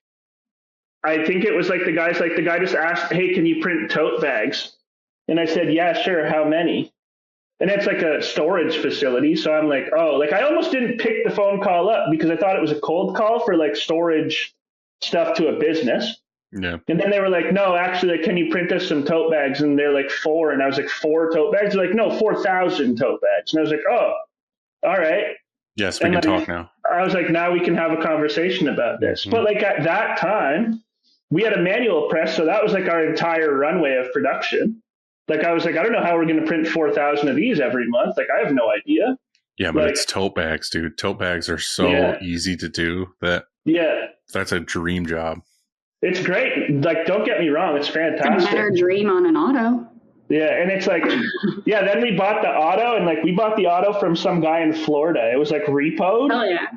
I think it was like the guy just asked, hey, can you print tote bags? And I said, yeah, sure. How many? And it's like a storage facility. So I'm like, oh, like I almost didn't pick the phone call up because I thought it was a cold call for like storage stuff to a business. Yeah. And then they were like, no, actually, like, can you print us some tote bags? And they're like 4. And I was like, 4 tote bags? They're like, no, 4,000 tote bags. And I was like, oh, all right. Yes, we can talk now. I was like, now we can have a conversation about this. But like at that time, we had a manual press. So that was like our entire runway of production. Like I was like, I don't know how we're going to print 4,000 of these every month. Like I have no idea. Yeah, but it's tote bags, dude. Tote bags are so easy to do that. Yeah. That's a dream job. It's great. Like, don't get me wrong. It's fantastic. It's a better dream on an auto. Yeah. And it's like, yeah, then we bought the auto and like we bought the auto from some guy in Florida. It was like repoed. Oh yeah.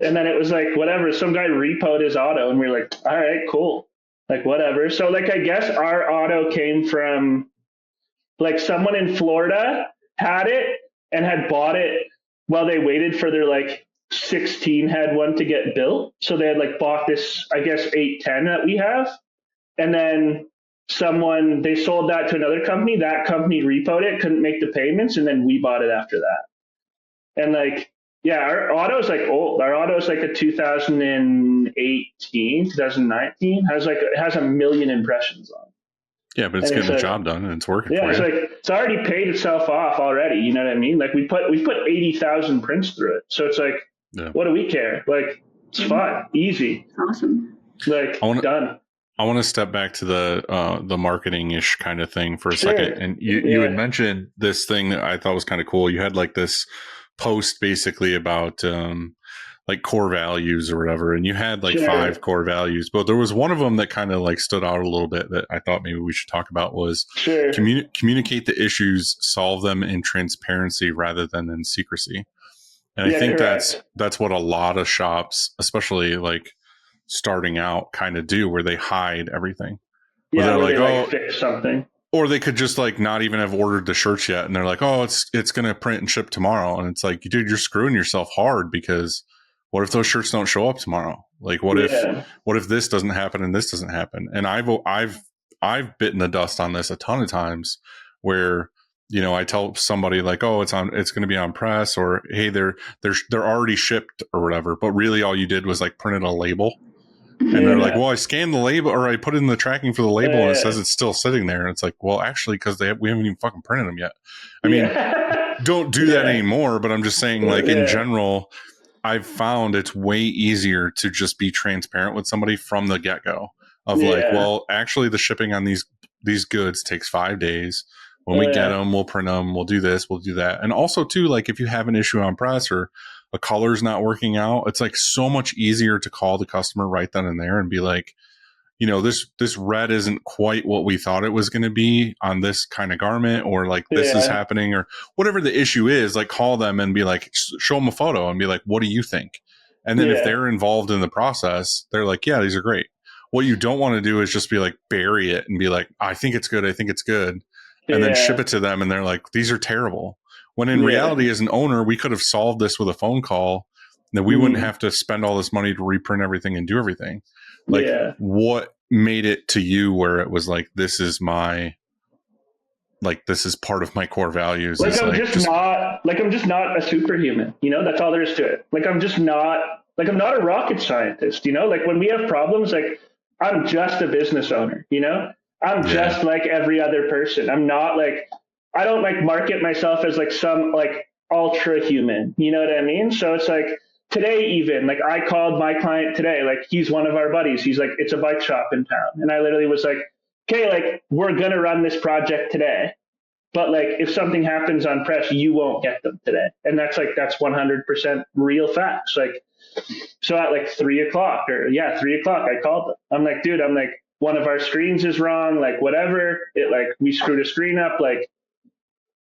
And then it was like, whatever, some guy repoed his auto and we were like, all right, cool. Like whatever. So like, I guess our auto came from like someone in Florida had it and had bought it while they waited for their like 16 head one to get built. So they had like bought this, I guess, 810 that we have. And then they sold that to another company. That company repoed it, couldn't make the payments. And then we bought it after that. And like, yeah, our auto's like old. Our auto's like a 2018, 2019, has a million impressions on. Yeah, but it's getting the job done and it's working for you. It's like it's already paid itself off already. You know what I mean? Like we put 80,000 prints through it. So it's like, what do we care? Like it's fun, easy, awesome. Like done. I want to step back to the marketing-ish kind of thing for a second. And you had mentioned this thing that I thought was kind of cool. You had like this post basically about like core values or whatever, and you had like 5 core values, but there was one of them that kind of like stood out a little bit that I thought maybe we should talk about was communicate the issues, solve them in transparency rather than in secrecy. And I think that's what a lot of shops, especially like starting out, kind of do, where they hide everything. Yeah, they're like, fix something. Or they could just like not even have ordered the shirts yet, and they're like, "Oh, it's going to print and ship tomorrow." And it's like, dude, you're screwing yourself hard, because what if those shirts don't show up tomorrow? Like, what if this doesn't happen and this doesn't happen? And I've bitten the dust on this a ton of times, where I tell somebody like, "Oh, it's going to be on press," or "Hey, they're already shipped," or whatever. But really, all you did was like printed a label. And they're like, well, I scanned the label, or I put in the tracking for the label, and it says it's still sitting there. And it's like, well, actually, because we haven't even fucking printed them yet. I mean, don't do that anymore. But I'm just saying, like, in general, I've found it's way easier to just be transparent with somebody from the get-go of like, well, actually, the shipping on these goods takes 5 days. When we get them, we'll print them, we'll do this, we'll do that. And also, too, like, if you have an issue on press or a color's not working out, it's like so much easier to call the customer right then and there and be like, this red isn't quite what we thought it was going to be on this kind of garment, or like this is happening, or whatever the issue is. Like, call them and be like, show them a photo and be like, what do you think? And then if they're involved in the process, they're like, yeah, these are great. What you don't want to do is just be like, bury it and be like, I think it's good, and then ship it to them, and they're like, these are terrible. When in reality, as an owner, we could have solved this with a phone call, that we wouldn't have to spend all this money to reprint everything and do everything. Like, what made it to you where it was like, this is part of my core values? Like, I'm just not a superhuman, that's all there is to it. Like, I'm not a rocket scientist, like when we have problems, like I'm just a business owner, I'm just like every other person. I'm not like, I don't like market myself as like some like ultra human, you know what I mean? So it's like today, even like I called my client today, like he's one of our buddies. He's like, it's a bike shop in town. And I literally was like, okay, like we're going to run this project today, but like if something happens on press, you won't get them today. And that's 100% real facts. Like, so at like 3 o'clock I called them. I'm like, dude, one of our screens is wrong. Like whatever, we screwed a screen up. Like,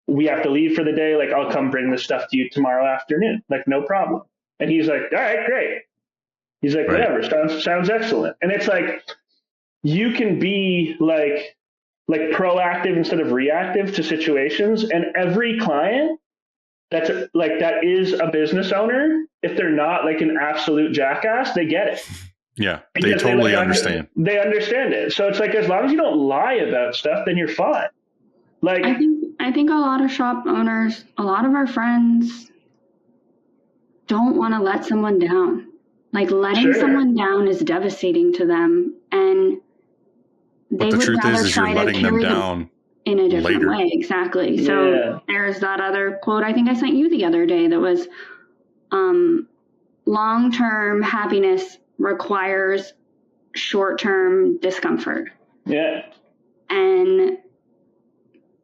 we have to leave for the day. Like, I'll come bring this stuff to you tomorrow afternoon. Like, no problem. And he's like, all right, great. He's like, whatever, sounds excellent. And it's like, you can be like proactive instead of reactive to situations. And every client that is a business owner, if they're not like an absolute jackass, they get it. Yeah, they totally understand. They understand it. So it's like, as long as you don't lie about stuff, then you're fine. Like, I think a lot of shop owners, a lot of our friends don't want to let someone down. Like letting someone down is devastating to them, and they would rather try to carry them in a different way. Exactly. So there's that other quote I think I sent you the other day that was, long-term happiness requires short-term discomfort. Yeah. And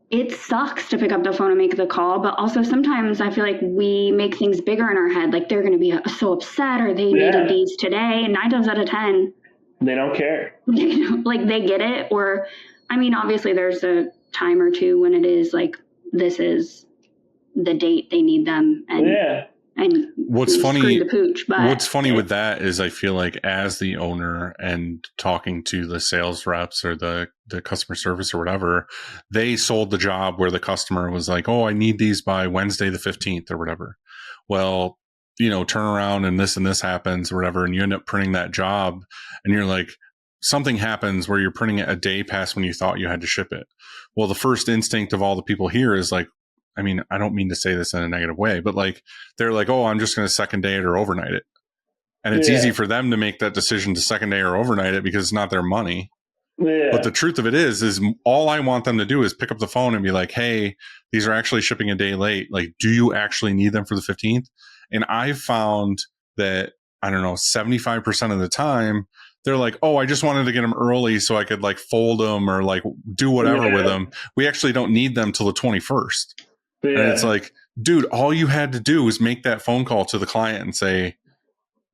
it sucks to pick up the phone and make the call, but also sometimes I feel like we make things bigger in our head. Like they're going to be so upset, or they needed these today. And 9 times out of 10, they don't care. Like they get it. Or, I mean, obviously there's a time or two when it is like, this is the date they need them. And, and what's funny the pooch, but what's funny with that is I feel like as the owner and talking to the sales reps or the customer service or whatever, they sold the job where the customer was like, oh, I need these by Wednesday the 15th or whatever. Well, you know, turn around and this happens or whatever, and you end up printing that job and you're like, something happens where you're printing it a day past when you thought you had to ship it. Well, the first instinct of all the people here is like, I mean, I don't mean to say this in a negative way, but like, they're like, oh, I'm just going to second day it or overnight it. And it's easy for them to make that decision to second day or overnight it because it's not their money. Yeah. But the truth of it is all I want them to do is pick up the phone and be like, hey, these are actually shipping a day late. Like, do you actually need them for the 15th? And I've found that, I don't know, 75% of the time, they're like, oh, I just wanted to get them early so I could like fold them or like do whatever with them. We actually don't need them till the 21st. Yeah. And it's like, dude, all you had to do was make that phone call to the client and say,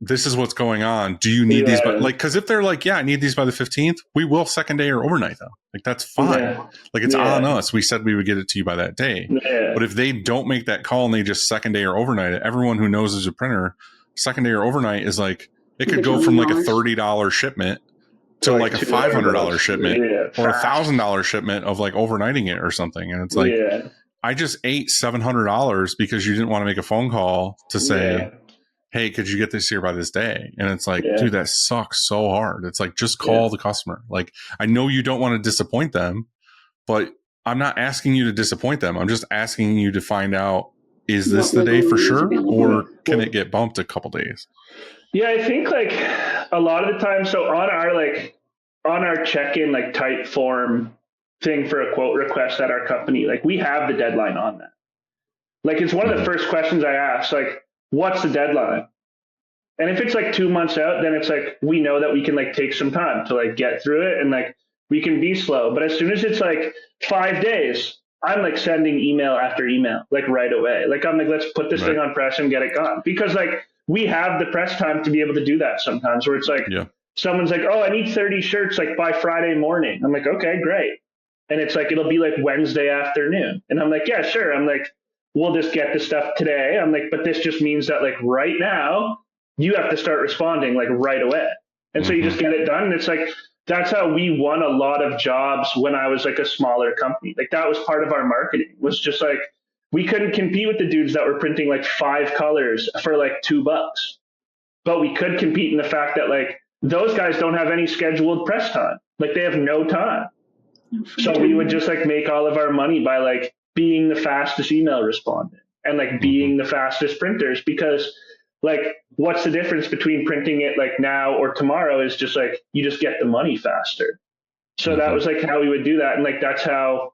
this is what's going on. Do you need these? But like, cause if they're like, yeah, I need these by the 15th, we will second day or overnight them. Like, that's fine. Yeah. Like, it's on us. We said we would get it to you by that day. Yeah. But if they don't make that call and they just second day or overnight it, everyone who knows as a printer, second day or overnight is like, it could go from like a $30 shipment to like a $500 shipment or $1,000 shipment of like overnighting it or something. And it's like, I just ate $700 because you didn't want to make a phone call to say, hey, could you get this here by this day? And it's like, dude, that sucks so hard. It's like, just call the customer. Like, I know you don't want to disappoint them, but I'm not asking you to disappoint them. I'm just asking you to find out, is this the day for sure? Or can it get bumped a couple days? Yeah, I think like a lot of the time, so on our check-in like type form thing for a quote request at our company, like we have the deadline on that. Like, it's one of the first questions I ask, like, what's the deadline? And if it's like 2 months out, then it's like, we know that we can like take some time to like get through it and like we can be slow. But as soon as it's like 5 days, I'm like sending email after email, like right away. Like, I'm like, let's put this thing on press and get it gone. Because like we have the press time to be able to do that sometimes, where it's like, someone's like, oh, I need 30 shirts like by Friday morning. I'm like, okay, great. And it's like, it'll be like Wednesday afternoon. And I'm like, yeah, sure. I'm like, we'll just get the stuff today. I'm like, but this just means that like right now you have to start responding like right away. And so you just get it done. And it's like, that's how we won a lot of jobs when I was like a smaller company. Like, that was part of our marketing, was just like, we couldn't compete with the dudes that were printing like 5 colors for like $2, but we could compete in the fact that like those guys don't have any scheduled press time. Like, they have no time. So we would just like make all of our money by like being the fastest email respondent and like being the fastest printers, because like, what's the difference between printing it like now or tomorrow is just like, you just get the money faster. So that was like how we would do that. And like, that's how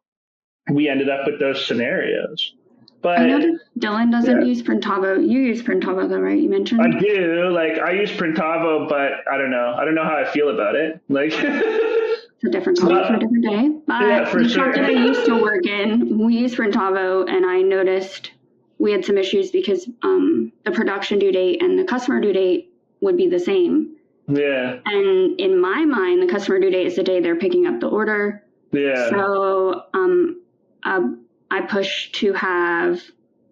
we ended up with those scenarios. But I know that Dylan doesn't use Printavo. You use Printavo though, right? You mentioned. I do. Like, I use Printavo, but I don't know. I don't know how I feel about it. Like, it's a different call for a different day. But the shop that I used to work in, we use Printavo, and I noticed we had some issues because the production due date and the customer due date would be the same. Yeah. And in my mind, the customer due date is the day they're picking up the order. Yeah. So I pushed to have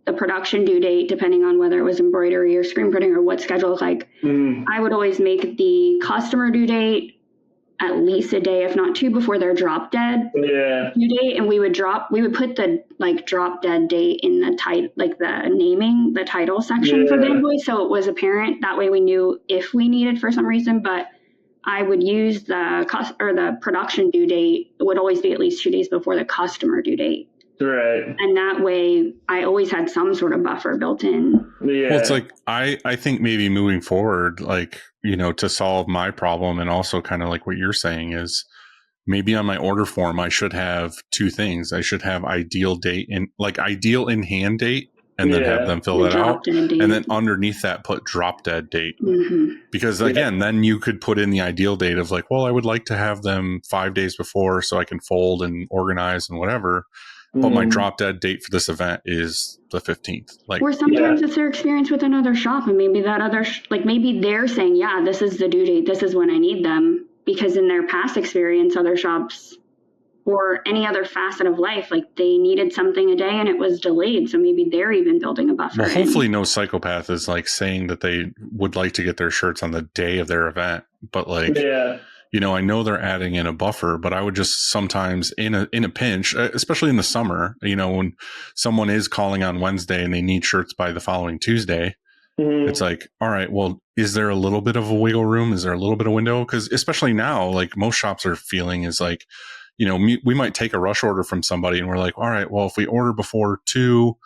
the production due date, depending on whether it was embroidery or screen printing or what schedule. Like, I would always make the customer due date at least a day, if not 2, before their drop dead due date. And we would put the like drop dead date in the the title section for the invoice, so it was apparent. That way we knew if we needed for some reason. But I would use the production due date. It would always be at least 2 days before the customer due date. Right. And that way I always had some sort of buffer built in. Yeah. Well, it's like, I think maybe moving forward, like, you know, to solve my problem, and also kind of like what you're saying is, maybe on my order form, I should have two things. I should have ideal in hand date, and then have them fill that out. And then underneath that, put drop dead date. Mm-hmm. Because again, then you could put in the ideal date of like, well, I would like to have them 5 days before so I can fold and organize and whatever. But my drop dead date for this event is the 15th. Like, or sometimes it's their experience with another shop, and maybe that other, maybe they're saying, yeah, this is the due date. This is when I need them. Because in their past experience, other shops or any other facet of life, like they needed something a day and it was delayed. So maybe they're even building a buffer. Well, hopefully no psychopath is like saying that they would like to get their shirts on the day of their event. But like, you know, I know they're adding in a buffer, but I would just sometimes in a pinch, especially in the summer, you know, when someone is calling on Wednesday and they need shirts by the following Tuesday, it's like, all right, well, is there a little bit of a wiggle room? Is there a little bit of window? Because especially now, like most shops are feeling is like, you know, we might take a rush order from somebody and we're like, all right, well, if we order before 2,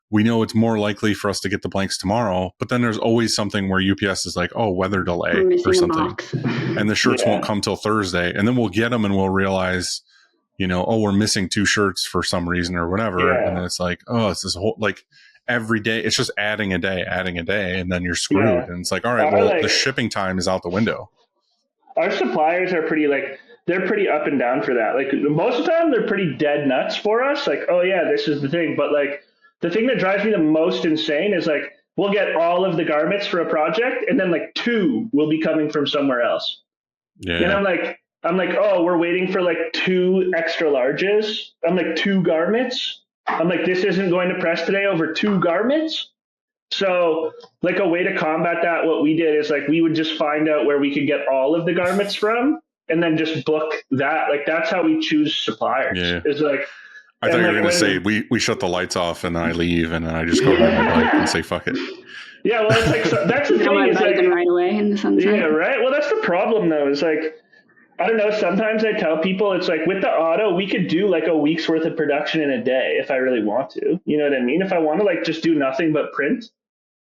we know it's more likely for us to get the blanks tomorrow. But then there's always something where UPS is like, oh, weather delay or something. And the shirts won't come till Thursday. And then we'll get them and we'll realize, you know, oh, we're missing 2 shirts for some reason or whatever. And then it's like, oh, it's this whole, like, every day it's just adding a day, and then you're screwed. And it's like, all right, well, like, the shipping time is out the window. Our suppliers are pretty they're pretty up and down for that. Like most of the time they're pretty dead nuts for us. Like, oh yeah, this is the thing. But like the thing that drives me the most insane is like, we'll get all of the garments for a project and then like 2 will be coming from somewhere else. Yeah. And I'm like, oh, we're waiting for like 2 extra larges. I'm like, 2 garments. I'm like, this isn't going to press today over 2 garments. So like a way to combat that, what we did is like, we would just find out where we could get all of the garments from and then just book that. Like, that's how we choose suppliers. Yeah. It's like, I thought you were going to say we shut the lights off and then I leave and then I just go ride my bike and say, fuck it. Yeah. Well, it's like, so that's the thing is like, right away in the sunset. Yeah. Right. Well, that's the problem though. Is like, I don't know. Sometimes I tell people it's like with the auto, we could do like a week's worth of production in a day if I really want to. You know what I mean? If I want to like just do nothing but print,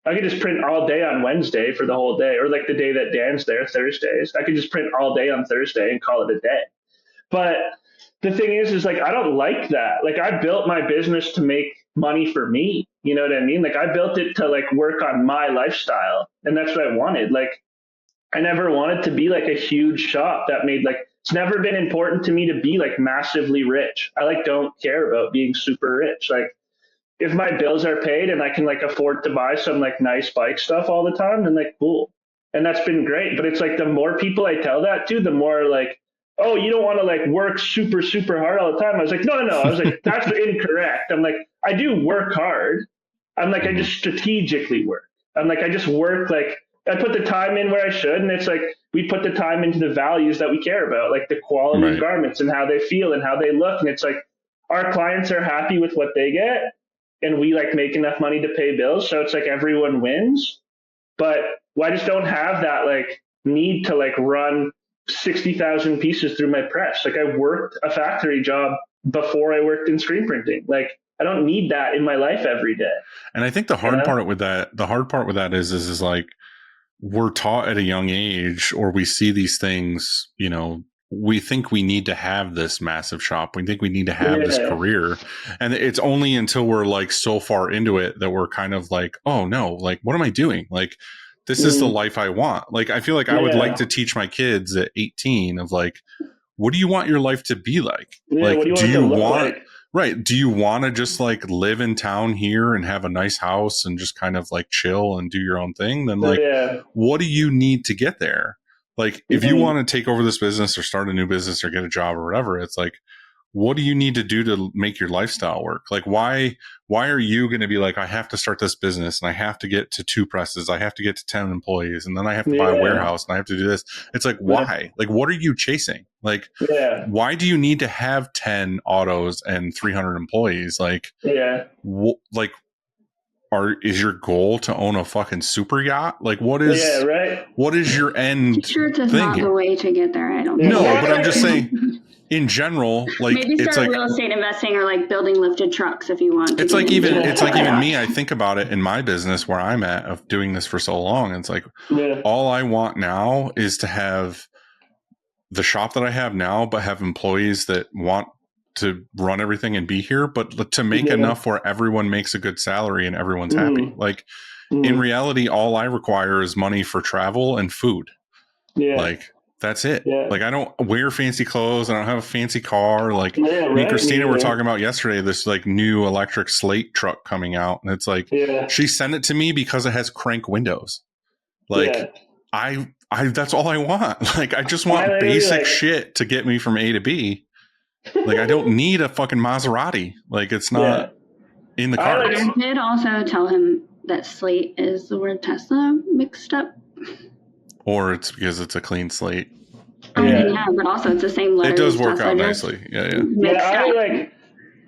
I could just print all day on Wednesday for the whole day, or like the day that Dan's there, Thursdays. I could just print all day on Thursday and call it a day. But the thing is like, I don't like that. Like I built my business to make money for me. You know what I mean? Like I built it to like work on my lifestyle, and that's what I wanted. Like, I never wanted to be like a huge shop that made like, it's never been important to me to be like massively rich. I like don't care about being super rich. Like if my bills are paid and I can like afford to buy some like nice bike stuff all the time, then like cool. And that's been great. But it's like the more people I tell that to, the more like, oh, you don't want to like work super, super hard all the time. I was like, no. I was like, that's incorrect. I'm like, I do work hard. I'm like, I just strategically work. I'm like, I just work like, I put the time in where I should, and it's like we put the time into the values that we care about, like the quality of garments and how they feel and how they look. And it's like our clients are happy with what they get, and we like make enough money to pay bills. So it's like everyone wins. But I just don't have that like need to like run 60,000 pieces through my press. Like I worked a factory job before I worked in screen printing. Like I don't need that in my life every day. And I think the hard part with that is like, we're taught at a young age, or we see these things, you know, we think we need to have this massive shop. We think we need to have this career. And it's only until we're like so far into it that we're kind of like, oh no, like, what am I doing? Like, this is the life I want. Like, I feel like I would like to teach my kids at 18 of like, what do you want your life to be like? Like, do you want right. Do you want to just like live in town here and have a nice house and just kind of like chill and do your own thing? Then like, what do you need to get there? Like, if you want to take over this business or start a new business or get a job or whatever, it's like, what do you need to do to make your lifestyle work? Like, why are you going to be like, I have to start this business and I have to get to 2 presses. I have to get to 10 employees and then I have to buy a warehouse and I have to do this. It's like, why? Like, what are you chasing? Like, why do you need to have 10 autos and 300 employees? Like, like, is your goal to own a fucking super yacht? Like, what is what is your end T-shirts is thing not here? the way to get there, I don't No, think. but I'm just saying, in general, like, maybe it's start like real estate investing or like building lifted trucks if you want. It's like even me. I think about it in my business where I'm at of doing this for so long. It's like all I want now is to have the shop that I have now, but have employees that want to run everything and be here, but to make enough where everyone makes a good salary and everyone's happy. Like in reality, all I require is money for travel and food. Like that's it. Like I don't wear fancy clothes. I don't have a fancy car. Like me and Christina were talking about yesterday, this like new electric slate truck coming out. And it's like, she sent it to me because it has crank windows. Like I that's all I want. Like I just want basic shit to get me from A to B. Like I don't need a fucking Maserati. Like it's not in the car. I did also tell him that slate is the word Tesla mixed up. Or it's because it's a clean slate. I mean, but also it's the same letter. It does work out nicely. I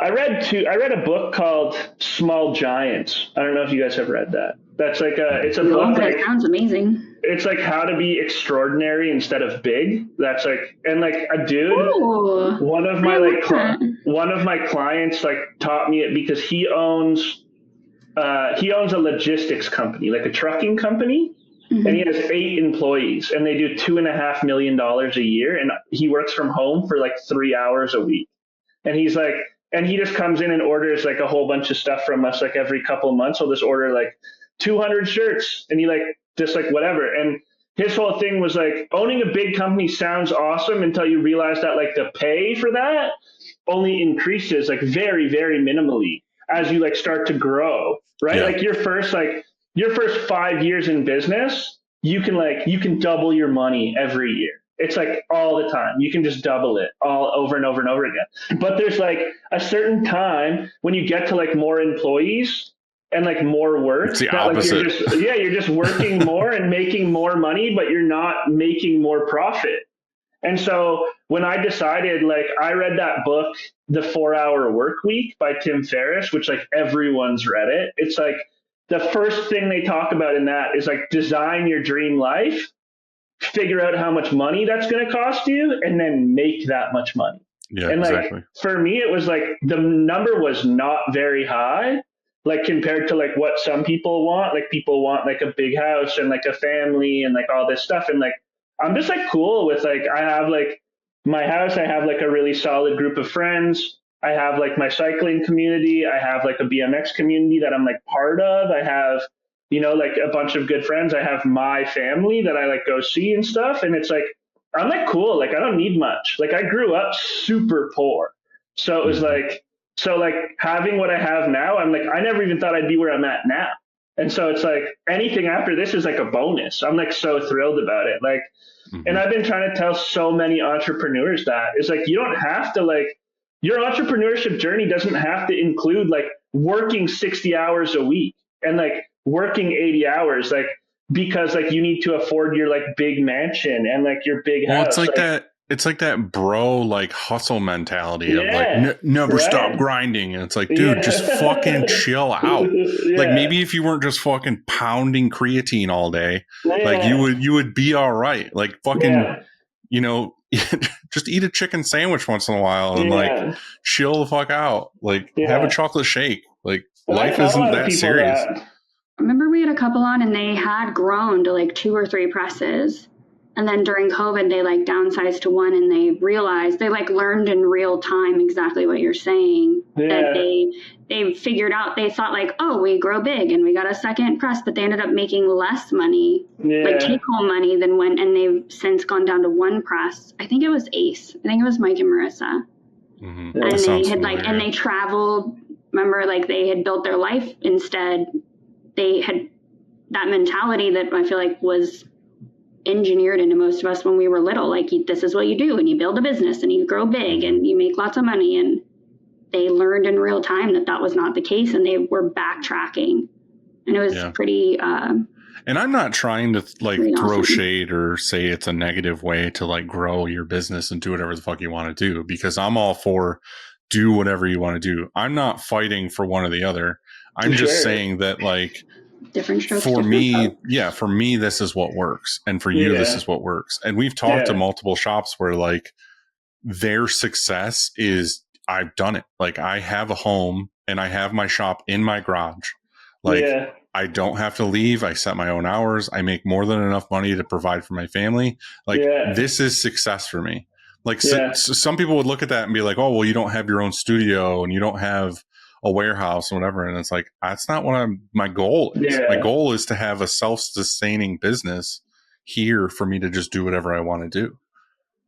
read a book called Small Giants. I don't know if you guys have read that. That's like it's a book. That sounds amazing. It's like how to be extraordinary instead of big. That's like, and like a dude, one of my clients like taught me it because he owns a logistics company, like a trucking company. Mm-hmm. And he has 8 employees and they do $2.5 million a year. And he works from home for like 3 hours a week. And he's like, and he just comes in and orders like a whole bunch of stuff from us. Like every couple of months, he'll just order like 200 shirts and he like, just like whatever. And his whole thing was like, owning a big company sounds awesome until you realize that like the pay for that only increases like very, very minimally as you like start to grow, right? Like your first 5 years in business, you can double your money every year. It's like all the time. You can just double it all over and over and over again. But there's like a certain time when you get to like more employees and like more work. It's the opposite. Like you're just working more and making more money, but you're not making more profit. And so when I decided, like, I read that book, The 4-Hour Work Week by Tim Ferriss, which like everyone's read it. It's like the first thing they talk about in that is like design your dream life, figure out how much money that's going to cost you, and then make that much money. Yeah, and like exactly. For me, it was like the number was not very high, like compared to like what some people want. Like people want like a big house and like a family and like all this stuff. And like I'm just like cool with like I have like my house. I have like a really solid group of friends. I have like my cycling community. I have like a BMX community that I'm like part of. I have, you know, like a bunch of good friends. I have my family that I like go see and stuff. And it's like, I'm like, cool. Like, I don't need much. Like I grew up super poor. So it was like, having what I have now, I'm like, I never even thought I'd be where I'm at now. And so it's like anything after this is like a bonus. I'm like so thrilled about it. Like, and I've been trying to tell so many entrepreneurs that it's like, you don't have to like, your entrepreneurship journey doesn't have to include like working 60 hours a week and like working 80 hours, like, because like you need to afford your like big mansion and like your big house. It's like that. It's like that bro, like hustle mentality of like never stop grinding. And it's like, dude, just fucking chill out. Like maybe if you weren't just fucking pounding creatine all day, like you would be all right. Like fucking, you know, just eat a chicken sandwich once in a while and like chill the fuck out. Like have a chocolate shake. Like life isn't that serious. I remember we had a couple on and they had grown to like 2 or 3 presses. And then during COVID, they like downsized to 1 and they realized they like learned in real time exactly what you're saying, that they figured out, they thought like, oh, we grow big and we got a second press, but they ended up making less money, like take home money than when, and they've since gone down to 1 press. I think it was Ace. I think it was Mike and Marissa. And they had like, and they traveled, remember, like they had built their life instead. They had that mentality that I feel like was engineered into most of us when we were little. Like this is what you do and you build a business and you grow big and you make lots of money. And they learned in real time that that was not the case and they were backtracking. And it was pretty and I'm not trying to like throw shade or say it's a negative way to like grow your business and do whatever the fuck you want to do, because I'm all for do whatever you want to do. I'm not fighting for one or the other. I'm just saying that like different strokes, for different me, folks. for me, this is what works. And for you, this is what works. And we've talked to multiple shops where like their success is I've done it. Like I have a home and I have my shop in my garage. Like I don't have to leave. I set my own hours. I make more than enough money to provide for my family. Like this is success for me. Like so some people would look at that and be like, oh, well, you don't have your own studio and you don't have a warehouse or whatever. And it's like, that's not what my goal is. My goal is to have a self-sustaining business here for me to just do whatever I want to do.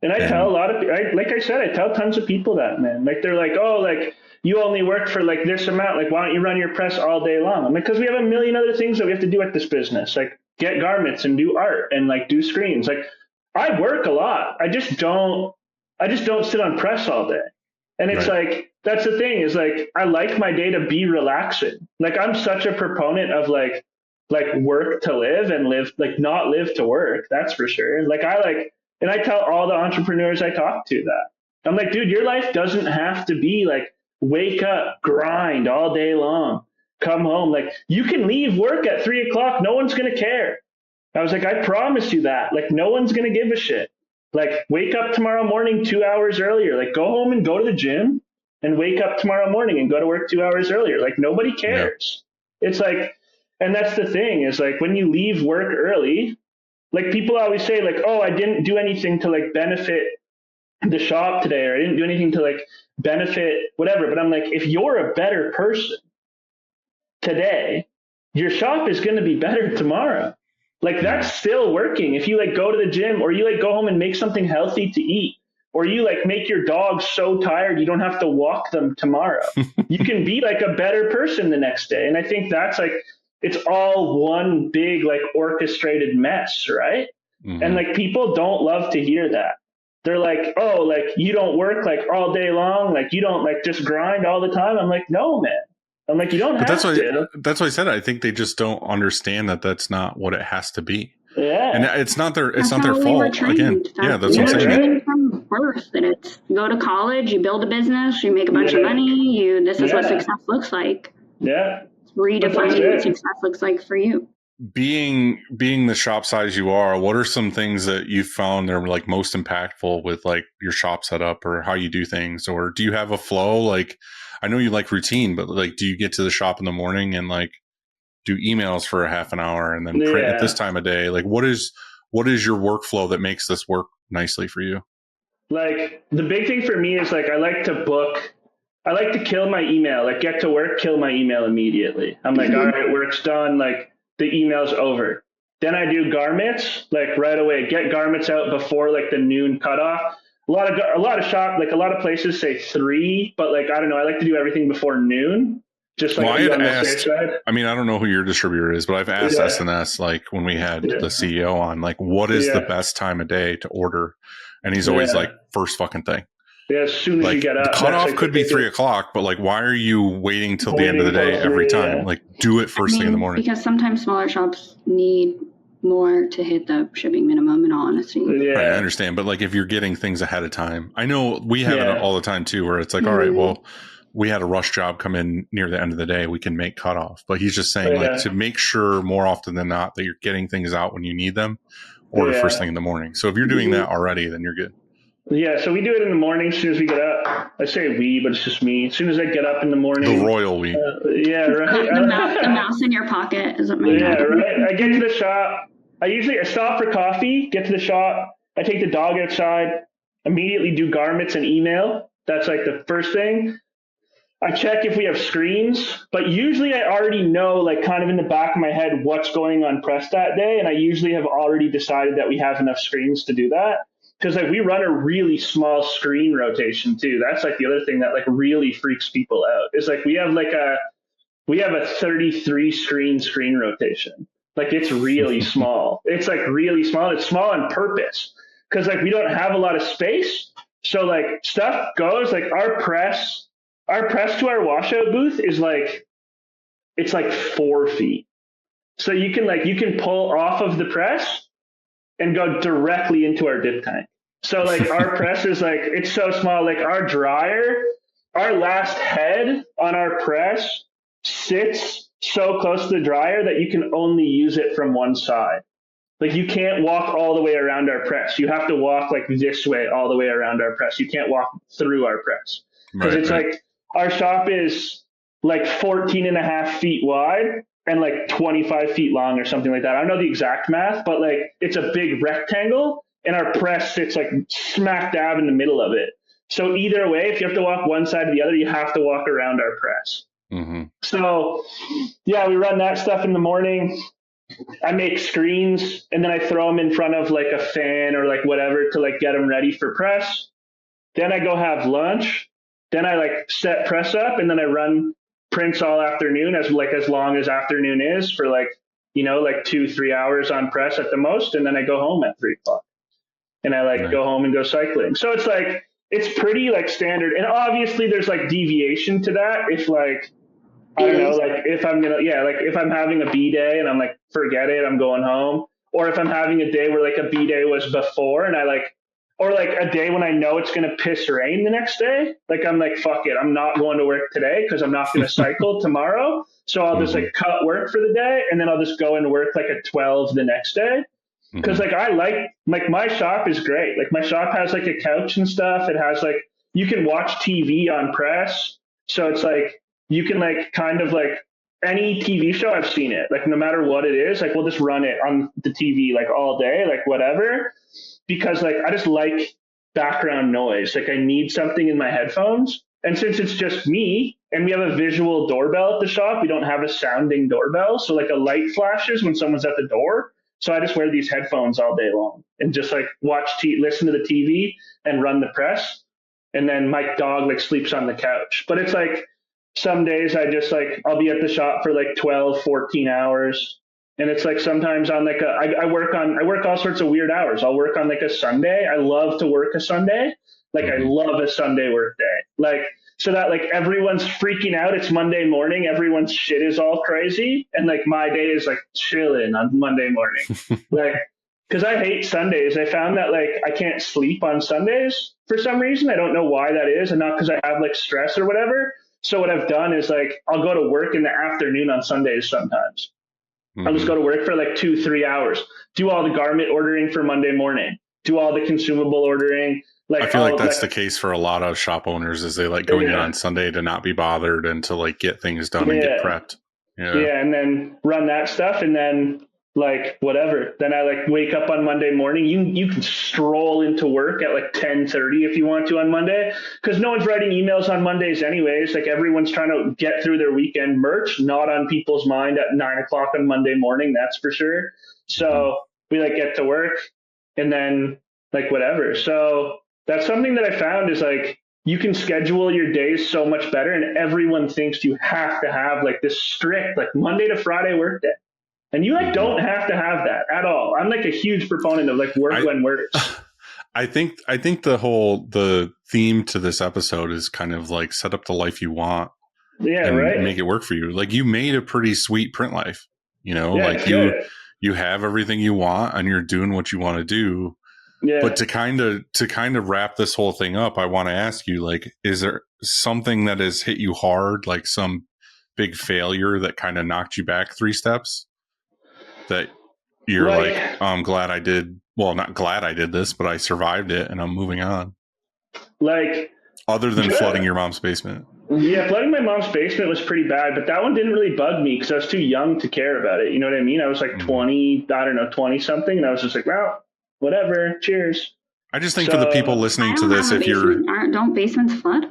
And I tell a lot of, like I said, I tell tons of people that, man. Like they're like, oh, like you only work for like this amount. Like, why don't you run your press all day long? I'm like, because we have a million other things that we have to do at this business. Like get garments and do art and like do screens. Like I work a lot. I just don't sit on press all day. And it's like, that's the thing is like, I like my day to be relaxing. Like I'm such a proponent of like work to live and live, like not live to work. That's for sure. Like and I tell all the entrepreneurs I talk to that. I'm like, dude, your life doesn't have to be like wake up, grind all day long, come home. Like you can leave work at 3:00. No one's going to care. I was like, I promise you that. Like no one's going to give a shit. Like wake up tomorrow morning 2 hours earlier. Like go home and go to the gym and wake up tomorrow morning and go to work 2 hours earlier. Like nobody cares. Yeah. It's like, and that's the thing is like when you leave work early, like people always say like, oh, I didn't do anything to like benefit the shop today, or I didn't do anything to like benefit whatever. But I'm like, if you're a better person today, your shop is going to be better tomorrow. Like that's still working. If you like go to the gym or you like go home and make something healthy to eat, or you like make your dog so tired you don't have to walk them tomorrow, you can be like a better person the next day. And I think that's like, it's all one big like orchestrated mess, right? Mm-hmm. And like people don't love to hear that. They're like, oh, like you don't work like all day long, like you don't like just grind all the time. I'm like, no, man. I'm like, you don't have to. That's why I said I think they just don't understand that that's not what it has to be. Yeah, and it's not their fault. Again, that's what I'm saying. Right? From birth, that it's you go to college, you build a business, you make a bunch of money. This is what success looks like. Yeah. Redefining what success looks like for you. Being the shop size you are, what are some things that you found are like most impactful with like your shop setup or how you do things? Or do you have a flow? Like, I know you like routine, but like, do you get to the shop in the morning and like do emails for a half an hour and then print at this time of day? Like, what is your workflow that makes this work nicely for you? Like the big thing for me is like, I like to kill my email, like get to work, kill my email immediately. I'm like, all right, work's done. Like the email's over. Then I do garments, like right away, get garments out before like the noon cutoff. A lot of shop, like a lot of places say 3, but like, I don't know. I like to do everything before noon. Just like I had asked, I mean, I don't know who your distributor is, but I've asked SNS, like when we had the CEO on, like, what is the best time of day to order? And he's always like, first fucking thing. Yeah, as soon as you get up. The cutoff could be 3:00, but like, why are you waiting till the end of the day every time? Like, do it first thing in the morning. Because sometimes smaller shops need more to hit the shipping minimum, in all honesty. Yeah. Right, I understand. But like, if you're getting things ahead of time, I know we have it all the time too, where it's like, all right, well, we had a rush job come in near the end of the day, we can make cutoff. But he's just saying like to make sure more often than not that you're getting things out when you need them, or first thing in the morning. So if you're doing that already, then you're good. Yeah, so we do it in the morning as soon as we get up. I say we, but it's just me. As soon as I get up in the morning. The royal we. Yeah, right. The mouse in your pocket is what my dad. Right. I get to the shop. I stop for coffee, get to the shop. I take the dog outside, immediately do garments and email. That's like the first thing. I check if we have screens, but usually I already know, like kind of in the back of my head, what's going on press that day. And I usually have already decided that we have enough screens to do that. Because like we run a really small screen rotation too. That's like the other thing that like really freaks people out. Is like we have a 33 screen rotation. Like it's really small. It's like really small. It's small on purpose because like we don't have a lot of space. So like stuff goes like our press to our washout booth is like, it's like 4 feet. So you can pull off of the press and go directly into our dip tank. So like our press is like, it's so small, like our dryer, our last head on our press sits so close to the dryer that you can only use it from one side. Like you can't walk all the way around our press. You have to walk like this way all the way around our press. You can't walk through our press because it's like our shop is like 14 and a half feet wide and like 25 feet long or something like that. I don't know the exact math, but like it's a big rectangle and our press sits like smack dab in the middle of it. So either way, if you have to walk one side to the other, you have to walk around our press. Mm-hmm. So yeah, we run that stuff in the morning. I make screens and then I throw them in front of like a fan or like whatever to like get them ready for press. Then I go have lunch. Then I like set press up and then I run prints all afternoon as long as afternoon is for like, you know, like 2-3 hours on press at the most. And then I go home at 3 o'clock and I like go home and go cycling. So it's like, it's pretty like standard. And obviously there's like deviation to that. If like, I don't know, like if I'm if I'm having a B day and I'm like, forget it, I'm going home. Or if I'm having a day where like a B day was before and or like a day when I know it's going to piss rain the next day, like I'm like, fuck it, I'm not going to work today because I'm not going to cycle tomorrow. So I'll just like cut work for the day and then I'll just go and work like at 12 the next day. Because like I like my shop is great. Like my shop has like a couch and stuff. It has like, you can watch TV on press. So it's like, you can like kind of like any TV show, I've seen it. Like no matter what it is, like we'll just run it on the TV like all day, like whatever. Because like I just like background noise. Like I need something in my headphones. And since it's just me and we have a visual doorbell at the shop, we don't have a sounding doorbell. So like a light flashes when someone's at the door. So I just wear these headphones all day long and just like listen to the TV and run the press. And then my dog like sleeps on the couch. But it's like, some days I just like, I'll be at the shop for like 12, 14 hours. And it's like sometimes on like I work all sorts of weird hours. I'll work on like a Sunday. I love to work a Sunday. Like I love a Sunday work day. Like, so that like everyone's freaking out. It's Monday morning. Everyone's shit is all crazy. And like my day is like chilling on Monday morning. Like, cause I hate Sundays. I found that like I can't sleep on Sundays for some reason. I don't know why that is. And not cause I have like stress or whatever. So what I've done is like, I'll go to work in the afternoon on Sundays sometimes. I'll just go to work for like 2-3 hours, do all the garment ordering for Monday morning, do all the consumable ordering. Like I feel like that's the case for a lot of shop owners is they like going in on Sunday to not be bothered and to like get things done and get prepped. Yeah. And then run that stuff. And then like whatever. Then I like wake up on Monday morning. You can stroll into work at like 10:30 if you want to on Monday, because no one's writing emails on Mondays anyways. Like everyone's trying to get through their weekend merch, not on people's mind at 9 o'clock on Monday morning. That's for sure. So we like get to work and then like whatever. So that's something that I found is like, you can schedule your days so much better. And everyone thinks you have to have like this strict, like Monday to Friday work day. And you like don't have to have that at all. I'm like a huge proponent of like work when works. I think the theme to this episode is kind of like set up the life you want. Yeah, and right. Make it work for you. Like you made a pretty sweet print life, you know, like you have everything you want and you're doing what you want to do. Yeah. But to kind of wrap this whole thing up, I want to ask you, like, is there something that has hit you hard, like some big failure that kind of knocked you back 3 steps? That you're like, I'm glad I did. Well, not glad I did this, but I survived it and I'm moving on. Like, other than flooding your mom's basement. Yeah, flooding my mom's basement was pretty bad, but that one didn't really bug me because I was too young to care about it. You know what I mean? I was like 20 something. And I was just like, well, whatever. Cheers. I just think for the people listening to this, if don't basements flood?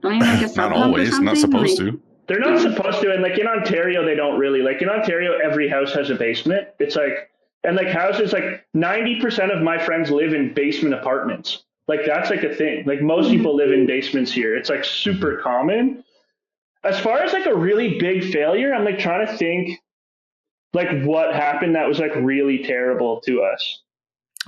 Don't you like a not always, not supposed to. They're not supposed to. And like in Ontario, they don't really. Like in Ontario, every house has a basement. It's like, and like houses, like 90% of my friends live in basement apartments. Like that's like a thing. Like most people live in basements here. It's like super common. As far as like a really big failure, I'm like trying to think like what happened that was like really terrible to us.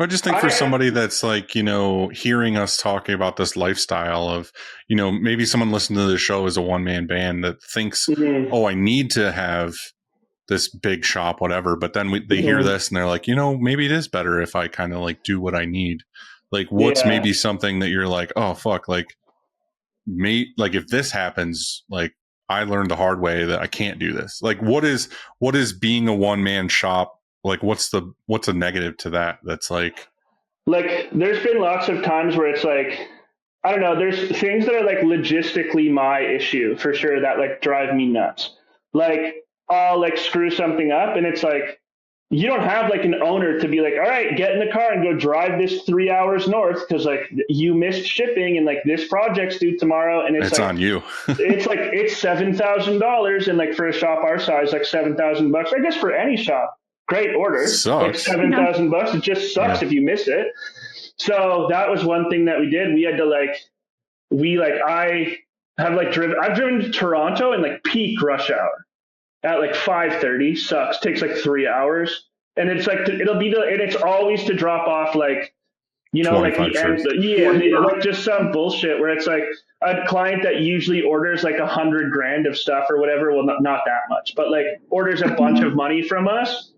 I just think for somebody that's like, you know, hearing us talking about this lifestyle of, you know, maybe someone listening to the show is a one-man band that thinks, oh, I need to have this big shop, whatever. But then they hear this and they're like, you know, maybe it is better if I kind of like do what I need. Like what's maybe something that you're like, oh, fuck, like if this happens, like I learned the hard way that I can't do this. Like, what is being a one man shop? Like, what's a negative to that? That's like there's been lots of times where it's like, I don't know, there's things that are like logistically my issue for sure that like drive me nuts. Like I'll like screw something up and it's like, you don't have like an owner to be like, all right, get in the car and go drive this 3 hours north because like you missed shipping and like this project's due tomorrow and it's like, on you. it's $7,000 and like for a shop our size, like $7,000. I guess for any shop, great order. Sucks. Like $7,000. It just sucks if you miss it. So that was one thing that we did. We had to I've driven to Toronto in like peak rush hour at like 5:30. Sucks. Takes like 3 hours. And it's like, and it's always to drop off like, you know, like the end, like just some bullshit where it's like a client that usually orders like $100,000 of stuff or whatever. Well, not that much, but like orders a bunch of money from us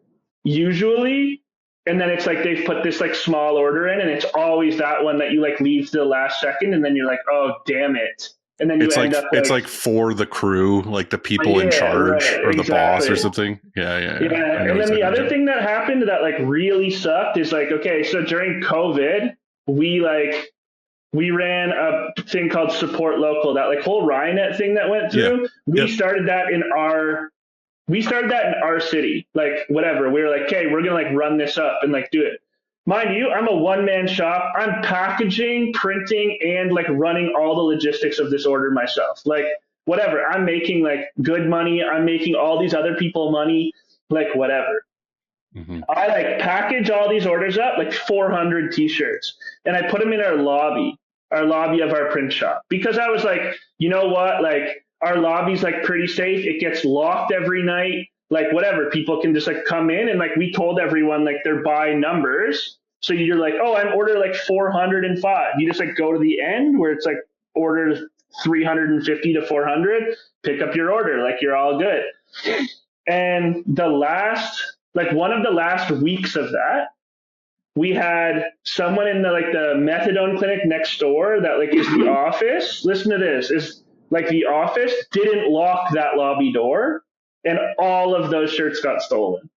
usually. And then it's like they've put this like small order in and it's always that one that you like leave to the last second and then you're like, oh, damn it. And then you end up it's like for the crew, like the people in charge or the boss or something. Yeah. And then the other thing that happened that like really sucked is like, okay, so during COVID, we ran a thing called Support Local, that like whole Ryonet thing that went through. We started that in our city, like whatever. We were like, okay, we're going to like run this up and like do it. Mind you, I'm a one-man shop. I'm packaging, printing, and like running all the logistics of this order myself. Like whatever, I'm making like good money. I'm making all these other people money, like whatever. Mm-hmm. I like package all these orders up, like 400 t-shirts, and I put them in our lobby of our print shop because I was like, you know what, like our lobby's like pretty safe. It gets locked every night. Like whatever, people can just like come in and like we told everyone like they're by numbers. So you're like, oh, I'm order like 405. You just like go to the end where it's like order 350 to 400, pick up your order, like you're all good. And one of the last weeks of that, we had someone in the methadone clinic next door that like is the office. Listen to this, is like the office didn't lock that lobby door. And all of those shirts got stolen.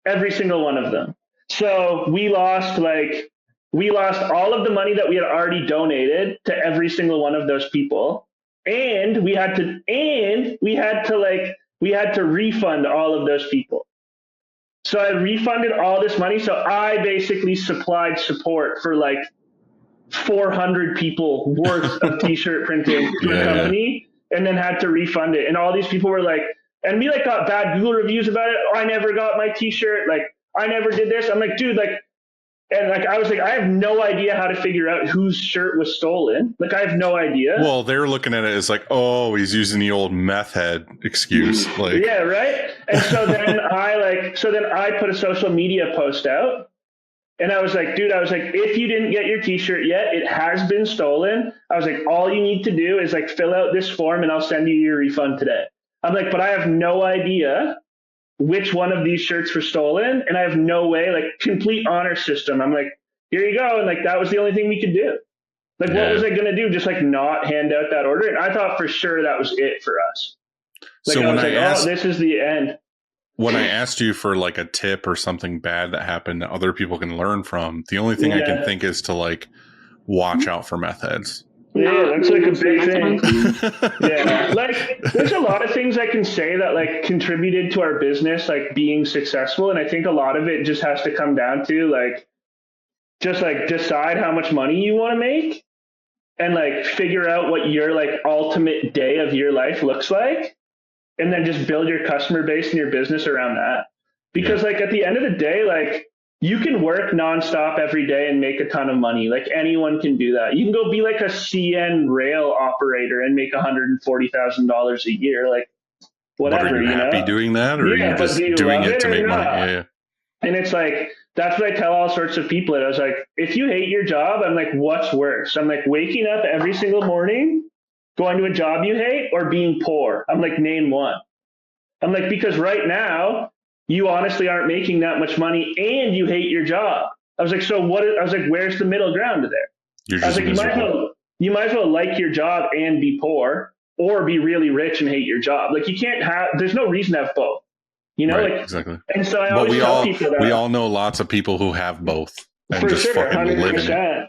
Every single one of them. So we lost all of the money that we had already donated to every single one of those people. And we had to refund all of those people. So I refunded all this money. So I basically supplied support for like 400 people worth of t-shirt printing to a company. And then had to refund it. And all these people were like, and we like got bad Google reviews about it. Oh, I never got my t-shirt. Like, I never did this. I'm like, dude, like, and like, I was like, I have no idea how to figure out whose shirt was stolen. Like, I have no idea. Well, they're looking at it as like, oh, he's using the old meth head excuse. Like, yeah, right. And so then I put a social media post out. And I was like, dude, if you didn't get your t-shirt yet, it has been stolen. I was like, all you need to do is like fill out this form and I'll send you your refund today. I'm like, but I have no idea which one of these shirts were stolen. And I have no way, like complete honor system. I'm like, here you go. And like, that was the only thing we could do. Like, what was I going to do? Just like not hand out that order? And I thought for sure that was it for us. Like, so I was like, oh, this is the end. When I asked you for like a tip or something bad that happened that other people can learn from, the only thing I can think is to like watch out for meth heads. Yeah, that's like a big thing. Yeah, like there's a lot of things I can say that like contributed to our business like being successful, and I think a lot of it just has to come down to like just like decide how much money you want to make, and like figure out what your like ultimate day of your life looks like. And then just build your customer base and your business around that. Because like at the end of the day, like you can work nonstop every day and make a ton of money. Like anyone can do that. You can go be like a CN rail operator and make $140,000 a year. Like whatever. But are you happy doing that, or are you just doing it to make money? Yeah. And it's like, that's what I tell all sorts of people. I was like, if you hate your job, I'm like, what's worse? I'm like waking up every single morning, going to a job you hate, or being poor. I'm like, name one. I'm like, because right now you honestly aren't making that much money and you hate your job. I was like, so what? I was like, where's the middle ground there? You're just I was like, you might as well like your job and be poor, or be really rich and hate your job. Like you can't have, there's no reason to have both, you know, right, like, exactly. And so I always tell people that we all know lots of people who have both and for just sure, fucking 100%. live in it.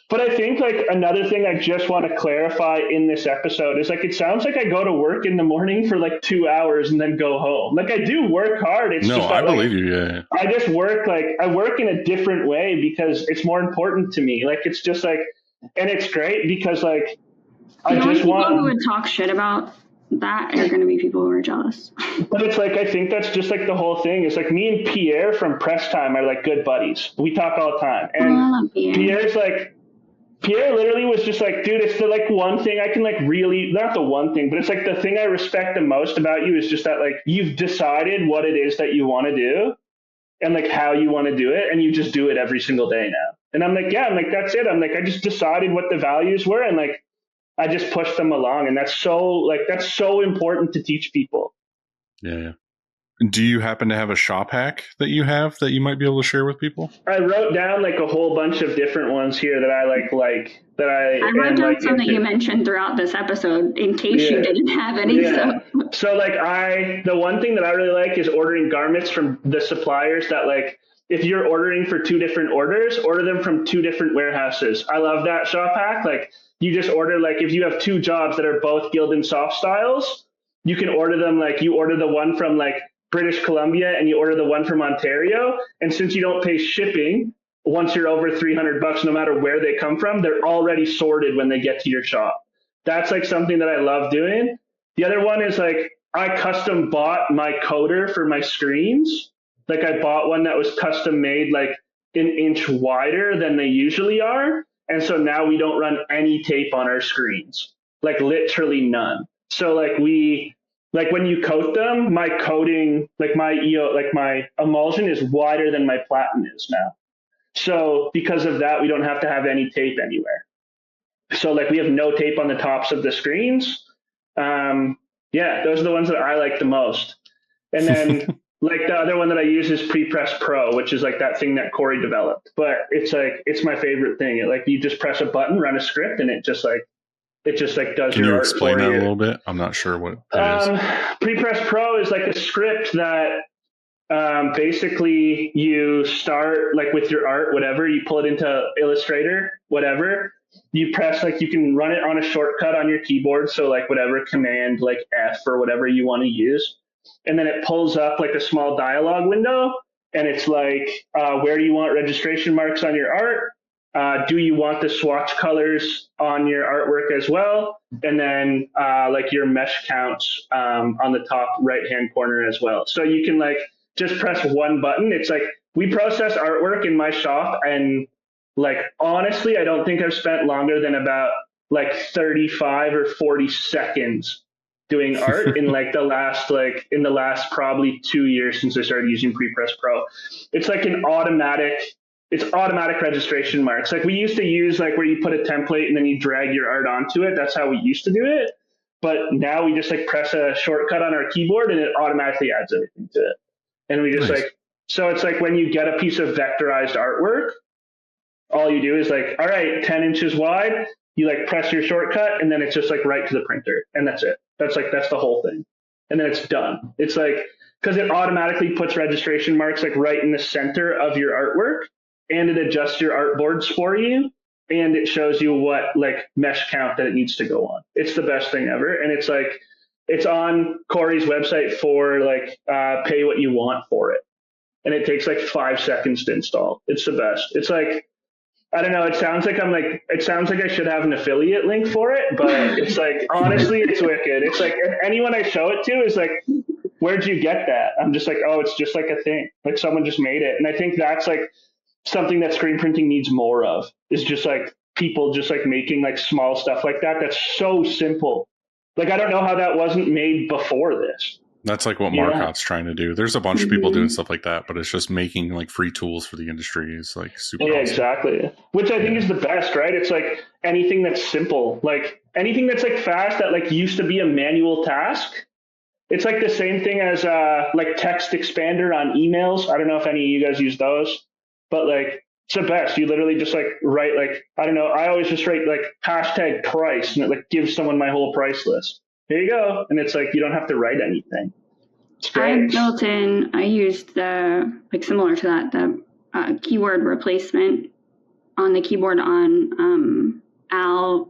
But I think like another thing I just want to clarify in this episode is like, it sounds like I go to work in the morning for like 2 hours and then go home. Like I do work hard. It's just that, I believe you. Yeah. I just work I work in a different way because it's more important to me. Like it's just like, and it's great because like I just want people who would talk shit about that are going to be people who are jealous. But it's like, I think that's just like the whole thing. It's like me and Pierre from Press Time are like good buddies. We talk all the time. And Pierre literally was just like, dude, it's the like one thing I can like really, not the one thing, but it's like the thing I respect the most about you is just that like you've decided what it is that you want to do and like how you want to do it. And you just do it every single day now. And I'm like, yeah, I'm like, that's it. I'm like, I just decided what the values were. And like, I just push them along. And that's so important to teach people. Yeah. Do you happen to have a shop hack that you might be able to share with people? I wrote down like a whole bunch of different ones here that I like that I wrote down some that you mentioned throughout this episode in case you didn't have any. Yeah. So like the one thing that I really like is ordering garments from the suppliers that like, if you're ordering for 2 different orders, order them from 2 different warehouses. I love that shop hack. Like you just order, like if you have 2 jobs that are both Gildan Soft Styles, you can order them, like you order the one from like British Columbia and you order the one from Ontario. And since you don't pay shipping, once you're over $300, no matter where they come from, they're already sorted when they get to your shop. That's like something that I love doing. The other one is like, I custom bought my coder for my screens. Like I bought one that was custom made like an inch wider than they usually are. And so now we don't run any tape on our screens, like literally none. So like when you coat them, my coating, like my emulsion is wider than my platen is now. So because of that, we don't have to have any tape anywhere. So like we have no tape on the tops of the screens. Those are the ones that I like the most. And then like the other one that I use is Pre-Press Pro, which is like that thing that Corey developed. But it's my favorite thing. It, like you just press a button, run a script, and it just does Can your you art explain for that you. a little bit? I'm not sure what it is. Pre-Press Pro is like a script that basically you start like with your art, whatever, you pull it into Illustrator, whatever. You press, like you can run it on a shortcut on your keyboard. So like whatever command, like F or whatever you want to use. And then it pulls up like a small dialog window. And it's like, where do you want registration marks on your art? Do you want the swatch colors on your artwork as well? And then like your mesh counts on the top right-hand corner as well. So you can like just press one button. It's like we process artwork in my shop, and like honestly, I don't think I've spent longer than about like 35 or 40 seconds doing art in the last probably 2 years since I started using Pre-Press Pro. It's like it's automatic registration marks. Like we used to use like where you put a template and then you drag your art onto it. That's how we used to do it. But now we just like press a shortcut on our keyboard and it automatically adds everything to it. And we just so it's like when you get a piece of vectorized artwork, all you do is like, all right, 10 inches wide, you like press your shortcut and then it's just like right to the printer. And that's it. That's the whole thing. And then it's done. It's like, because it automatically puts registration marks like right in the center of your artwork, and it adjusts your artboards for you, and it shows you what like mesh count that it needs to go on. It's the best thing ever. And it's like, it's on Corey's website for like pay what you want for it. And it takes like 5 seconds to install. It's the best. It's like, I don't know. It sounds like I should have an affiliate link for it, but it's like, honestly, it's wicked. It's like anyone I show it to is like, where'd you get that? I'm just like, oh, it's just like a thing. Like someone just made it. And I think that's like something that screen printing needs more of, is just like people just like making like small stuff like that. That's so simple. Like, I don't know how that wasn't made before this. That's like what Markot's trying to do. There's a bunch of people doing stuff like that, but it's just making like free tools for the industry is like super awesome. Exactly. Which I think is the best, right? It's like anything that's simple, like anything that's like fast that like used to be a manual task. It's like the same thing as like text expander on emails. I don't know if any of you guys use those, but like it's the best. You literally just like write like, I don't know. I always just write like hashtag price and it like gives someone my whole price list. here you go. And it's like, you don't have to write anything. I used similar to that, the keyword replacement on the keyboard on Al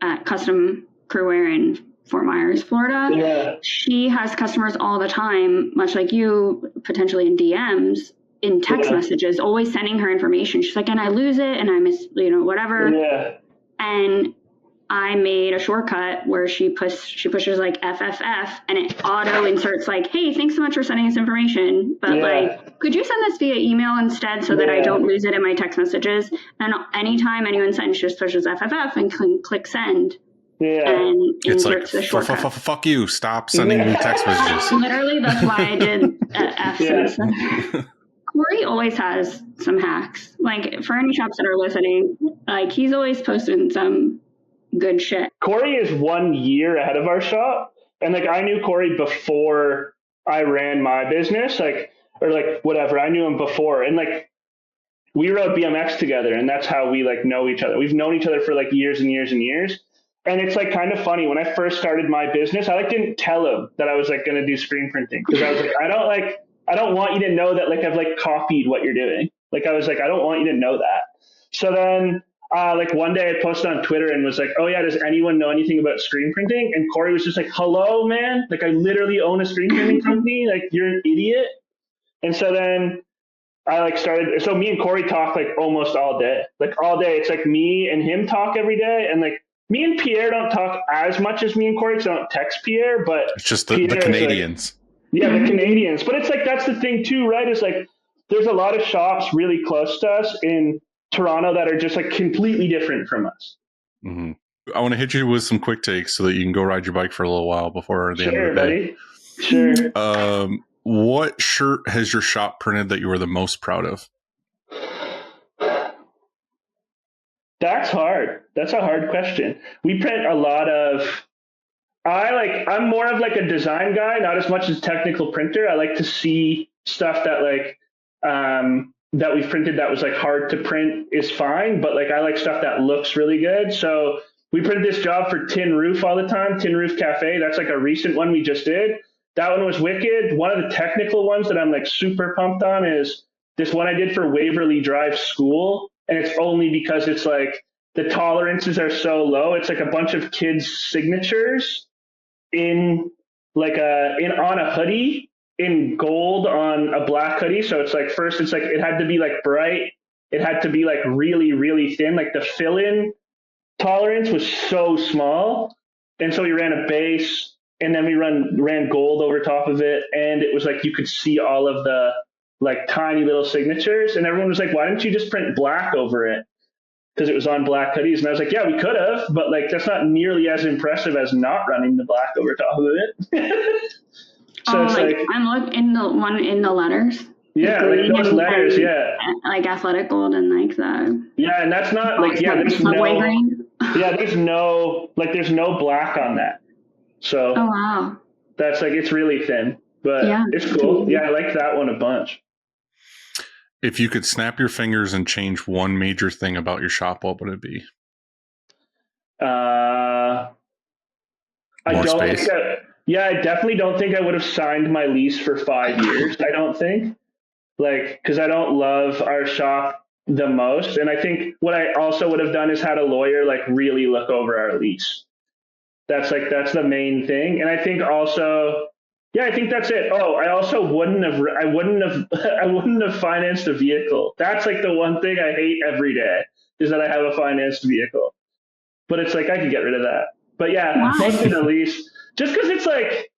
at Custom Crewwear in Fort Myers, Florida. Yeah. She has customers all the time, much like you, potentially in DMs, in text messages, always sending her information. She's like, and I lose it and I miss, whatever. Yeah. And I made a shortcut where she pushes like FFF and it auto inserts like, hey, thanks so much for sending us information. But like, could you send this via email instead so that I don't lose it in my text messages? And anytime anyone sends, just pushes FFF and click send. Yeah. And it's like, the shortcut. Fuck you. Stop sending me text messages. Literally, that's why I did F. Corey always has some hacks. Like, for any shops that are listening, like, he's always posting some good shit. Corey is 1 year ahead of our shop. And, like, I knew Corey before I ran my business, whatever. I knew him before. And, like, we rode BMX together, and that's how we, like, know each other. We've known each other for, like, years and years and years. And it's, like, kind of funny. When I first started my business, I, like, didn't tell him that I was, like, going to do screen printing. Because I was like, I don't want you to know that, like, I've, like, copied what you're doing. Like, I was like, I don't want you to know that. So then, like, one day I posted on Twitter and was like, oh, yeah, does anyone know anything about screen printing? And Corey was just like, hello, man. Like, I literally own a screen printing company. Like, you're an idiot. And so then I, like, started. So me and Corey talk, like, almost all day. Like, all day. It's, like, me and him talk every day. And, like, me and Pierre don't talk as much as me and Corey because I don't text Pierre. But it's just the Canadians. The Canadians. But it's like, that's the thing too, right? It's like, there's a lot of shops really close to us in Toronto that are just like completely different from us. Mm-hmm. I want to hit you with some quick takes so that you can go ride your bike for a little while before the end of the day. Sure. What shirt has your shop printed that you were the most proud of? That's hard. That's a hard question. We print a lot of, I'm more of like a design guy, not as much as technical printer. I like to see stuff that like, that we've printed that was like hard to print is fine, but like I like stuff that looks really good. So we printed this job for Tin Roof all the time, Tin Roof Cafe. That's like a recent one we just did. That one was wicked. One of the technical ones that I'm like super pumped on is this one I did for Waverly Drive School. And it's only because it's like the tolerances are so low. It's like a bunch of kids' signatures in like on a hoodie in gold on a black hoodie. So it's like, first it's like, it had to be like bright. It had to be like really, really thin. Like the fill-in tolerance was so small. And so we ran a base and then we ran gold over top of it. And it was like, you could see all of the like tiny little signatures. And everyone was like, why didn't you just print black over it? Because it was on black hoodies. And I was like, yeah, we could have, but like, that's not nearly as impressive as not running the black over top of it. So it's like I'm looking in the one in the letters. Yeah, like those letters, like athletic gold and like the. Yeah, and that's not like there's no. Green. Yeah, there's no black on that. So. Oh wow. That's like it's really thin, but it's cool. Yeah, I like that one a bunch. If you could snap your fingers and change one major thing about your shop, what would it be? I definitely don't think I would have signed my lease for 5 years. I don't think, because I don't love our shop the most. And I think what I also would have done is had a lawyer like really look over our lease. That's the main thing. And I think also, I think that's it. Oh, I also wouldn't have financed a vehicle. That's like the one thing I hate every day is that I have a financed vehicle. But it's like I could get rid of that. But mostly the lease. Just because it's like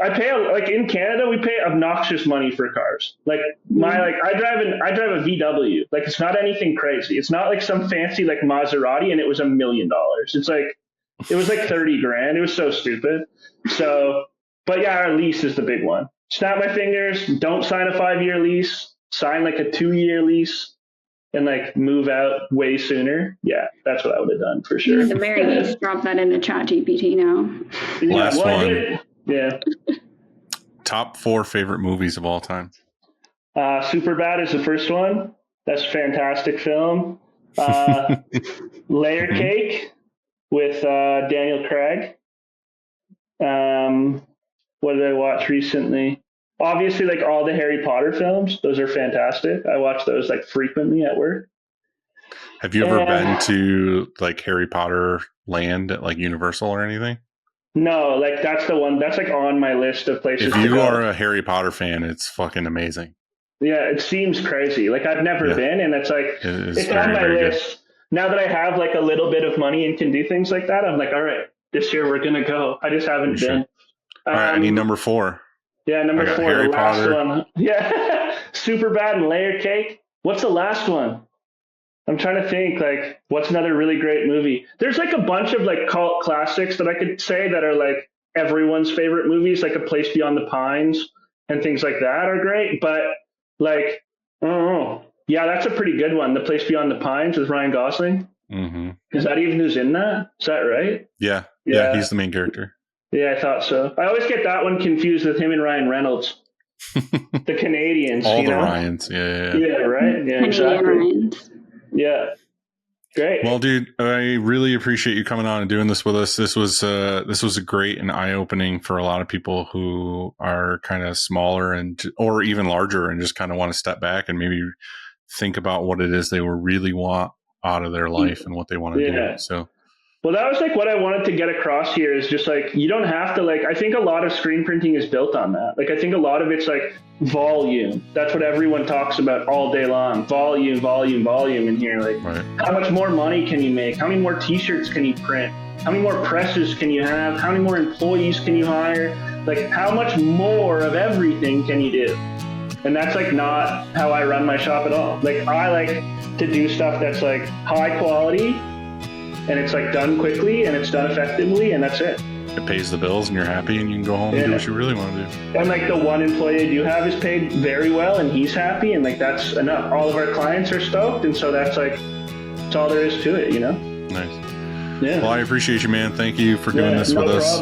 I pay in Canada we pay obnoxious money for cars. Like I drive a VW. Like it's not anything crazy. It's not like some fancy like Maserati and it was $1 million. It's like it was like $30,000. It was so stupid. So, but our lease is the big one. Snap my fingers. Don't sign a 5-year lease. Sign like a 2-year lease. And like move out way sooner. Yeah, that's what I would have done for sure. The very least, drop that into ChatGPT now. Last one. Yeah. Top 4 favorite movies of all time. Superbad is the first one. That's a fantastic film. Layer Cake with Daniel Craig. What did I watch recently? Obviously, like all the Harry Potter films. Those are fantastic. I watch those like frequently at work. Have you ever been to like Harry Potter land at like Universal or anything? No, like that's the one that's like on my list of places. If you are a Harry Potter fan, it's fucking amazing. Yeah, it seems crazy. Like I've never been, and it's like it's on my list. Good. Now that I have like a little bit of money and can do things like that, I'm like, all right, this year we're gonna go. I just haven't been. All right, I need number 4. Yeah, number 4, Harry the last Potter. one. Yeah, Superbad and Layer Cake. What's the last one? I'm trying to think, like, what's another really great movie? There's like a bunch of like cult classics that I could say that are like everyone's favorite movies, like A Place Beyond the Pines and things like that are great. But like, I don't know. Yeah, that's a pretty good one. The Place Beyond the Pines with Ryan Gosling. Mm-hmm. Is that even who's in that? Is that right? Yeah, he's the main character. Yeah, I thought so. I always get that one confused with him and Ryan Reynolds. The Canadians. All the Ryans. Yeah, right? Yeah, exactly. Yeah. Great. Well, dude, I really appreciate you coming on and doing this with us. This was a great and eye-opening for a lot of people who are kind of smaller or even larger and just kind of want to step back and maybe think about what it is they really want out of their life and what they want to do. So. Well, that was like what I wanted to get across here is just like, you don't have to like, I think a lot of screen printing is built on that. Like, I think a lot of it's like volume. That's what everyone talks about all day long. Volume in here. Like, How much more money can you make? How many more t-shirts can you print? How many more presses can you have? How many more employees can you hire? Like, how much more of everything can you do? And that's like not how I run my shop at all. Like, I like to do stuff that's like high quality, and it's like done quickly and it's done effectively, and that's it. It pays the bills and you're happy and you can go home and do what you really want to do. And like the one employee I do have is paid very well and he's happy, and like that's enough. All of our clients are stoked, and so that's all there is to it, you know? Nice. Yeah. Well, I appreciate you, man. Thank you for doing this with us.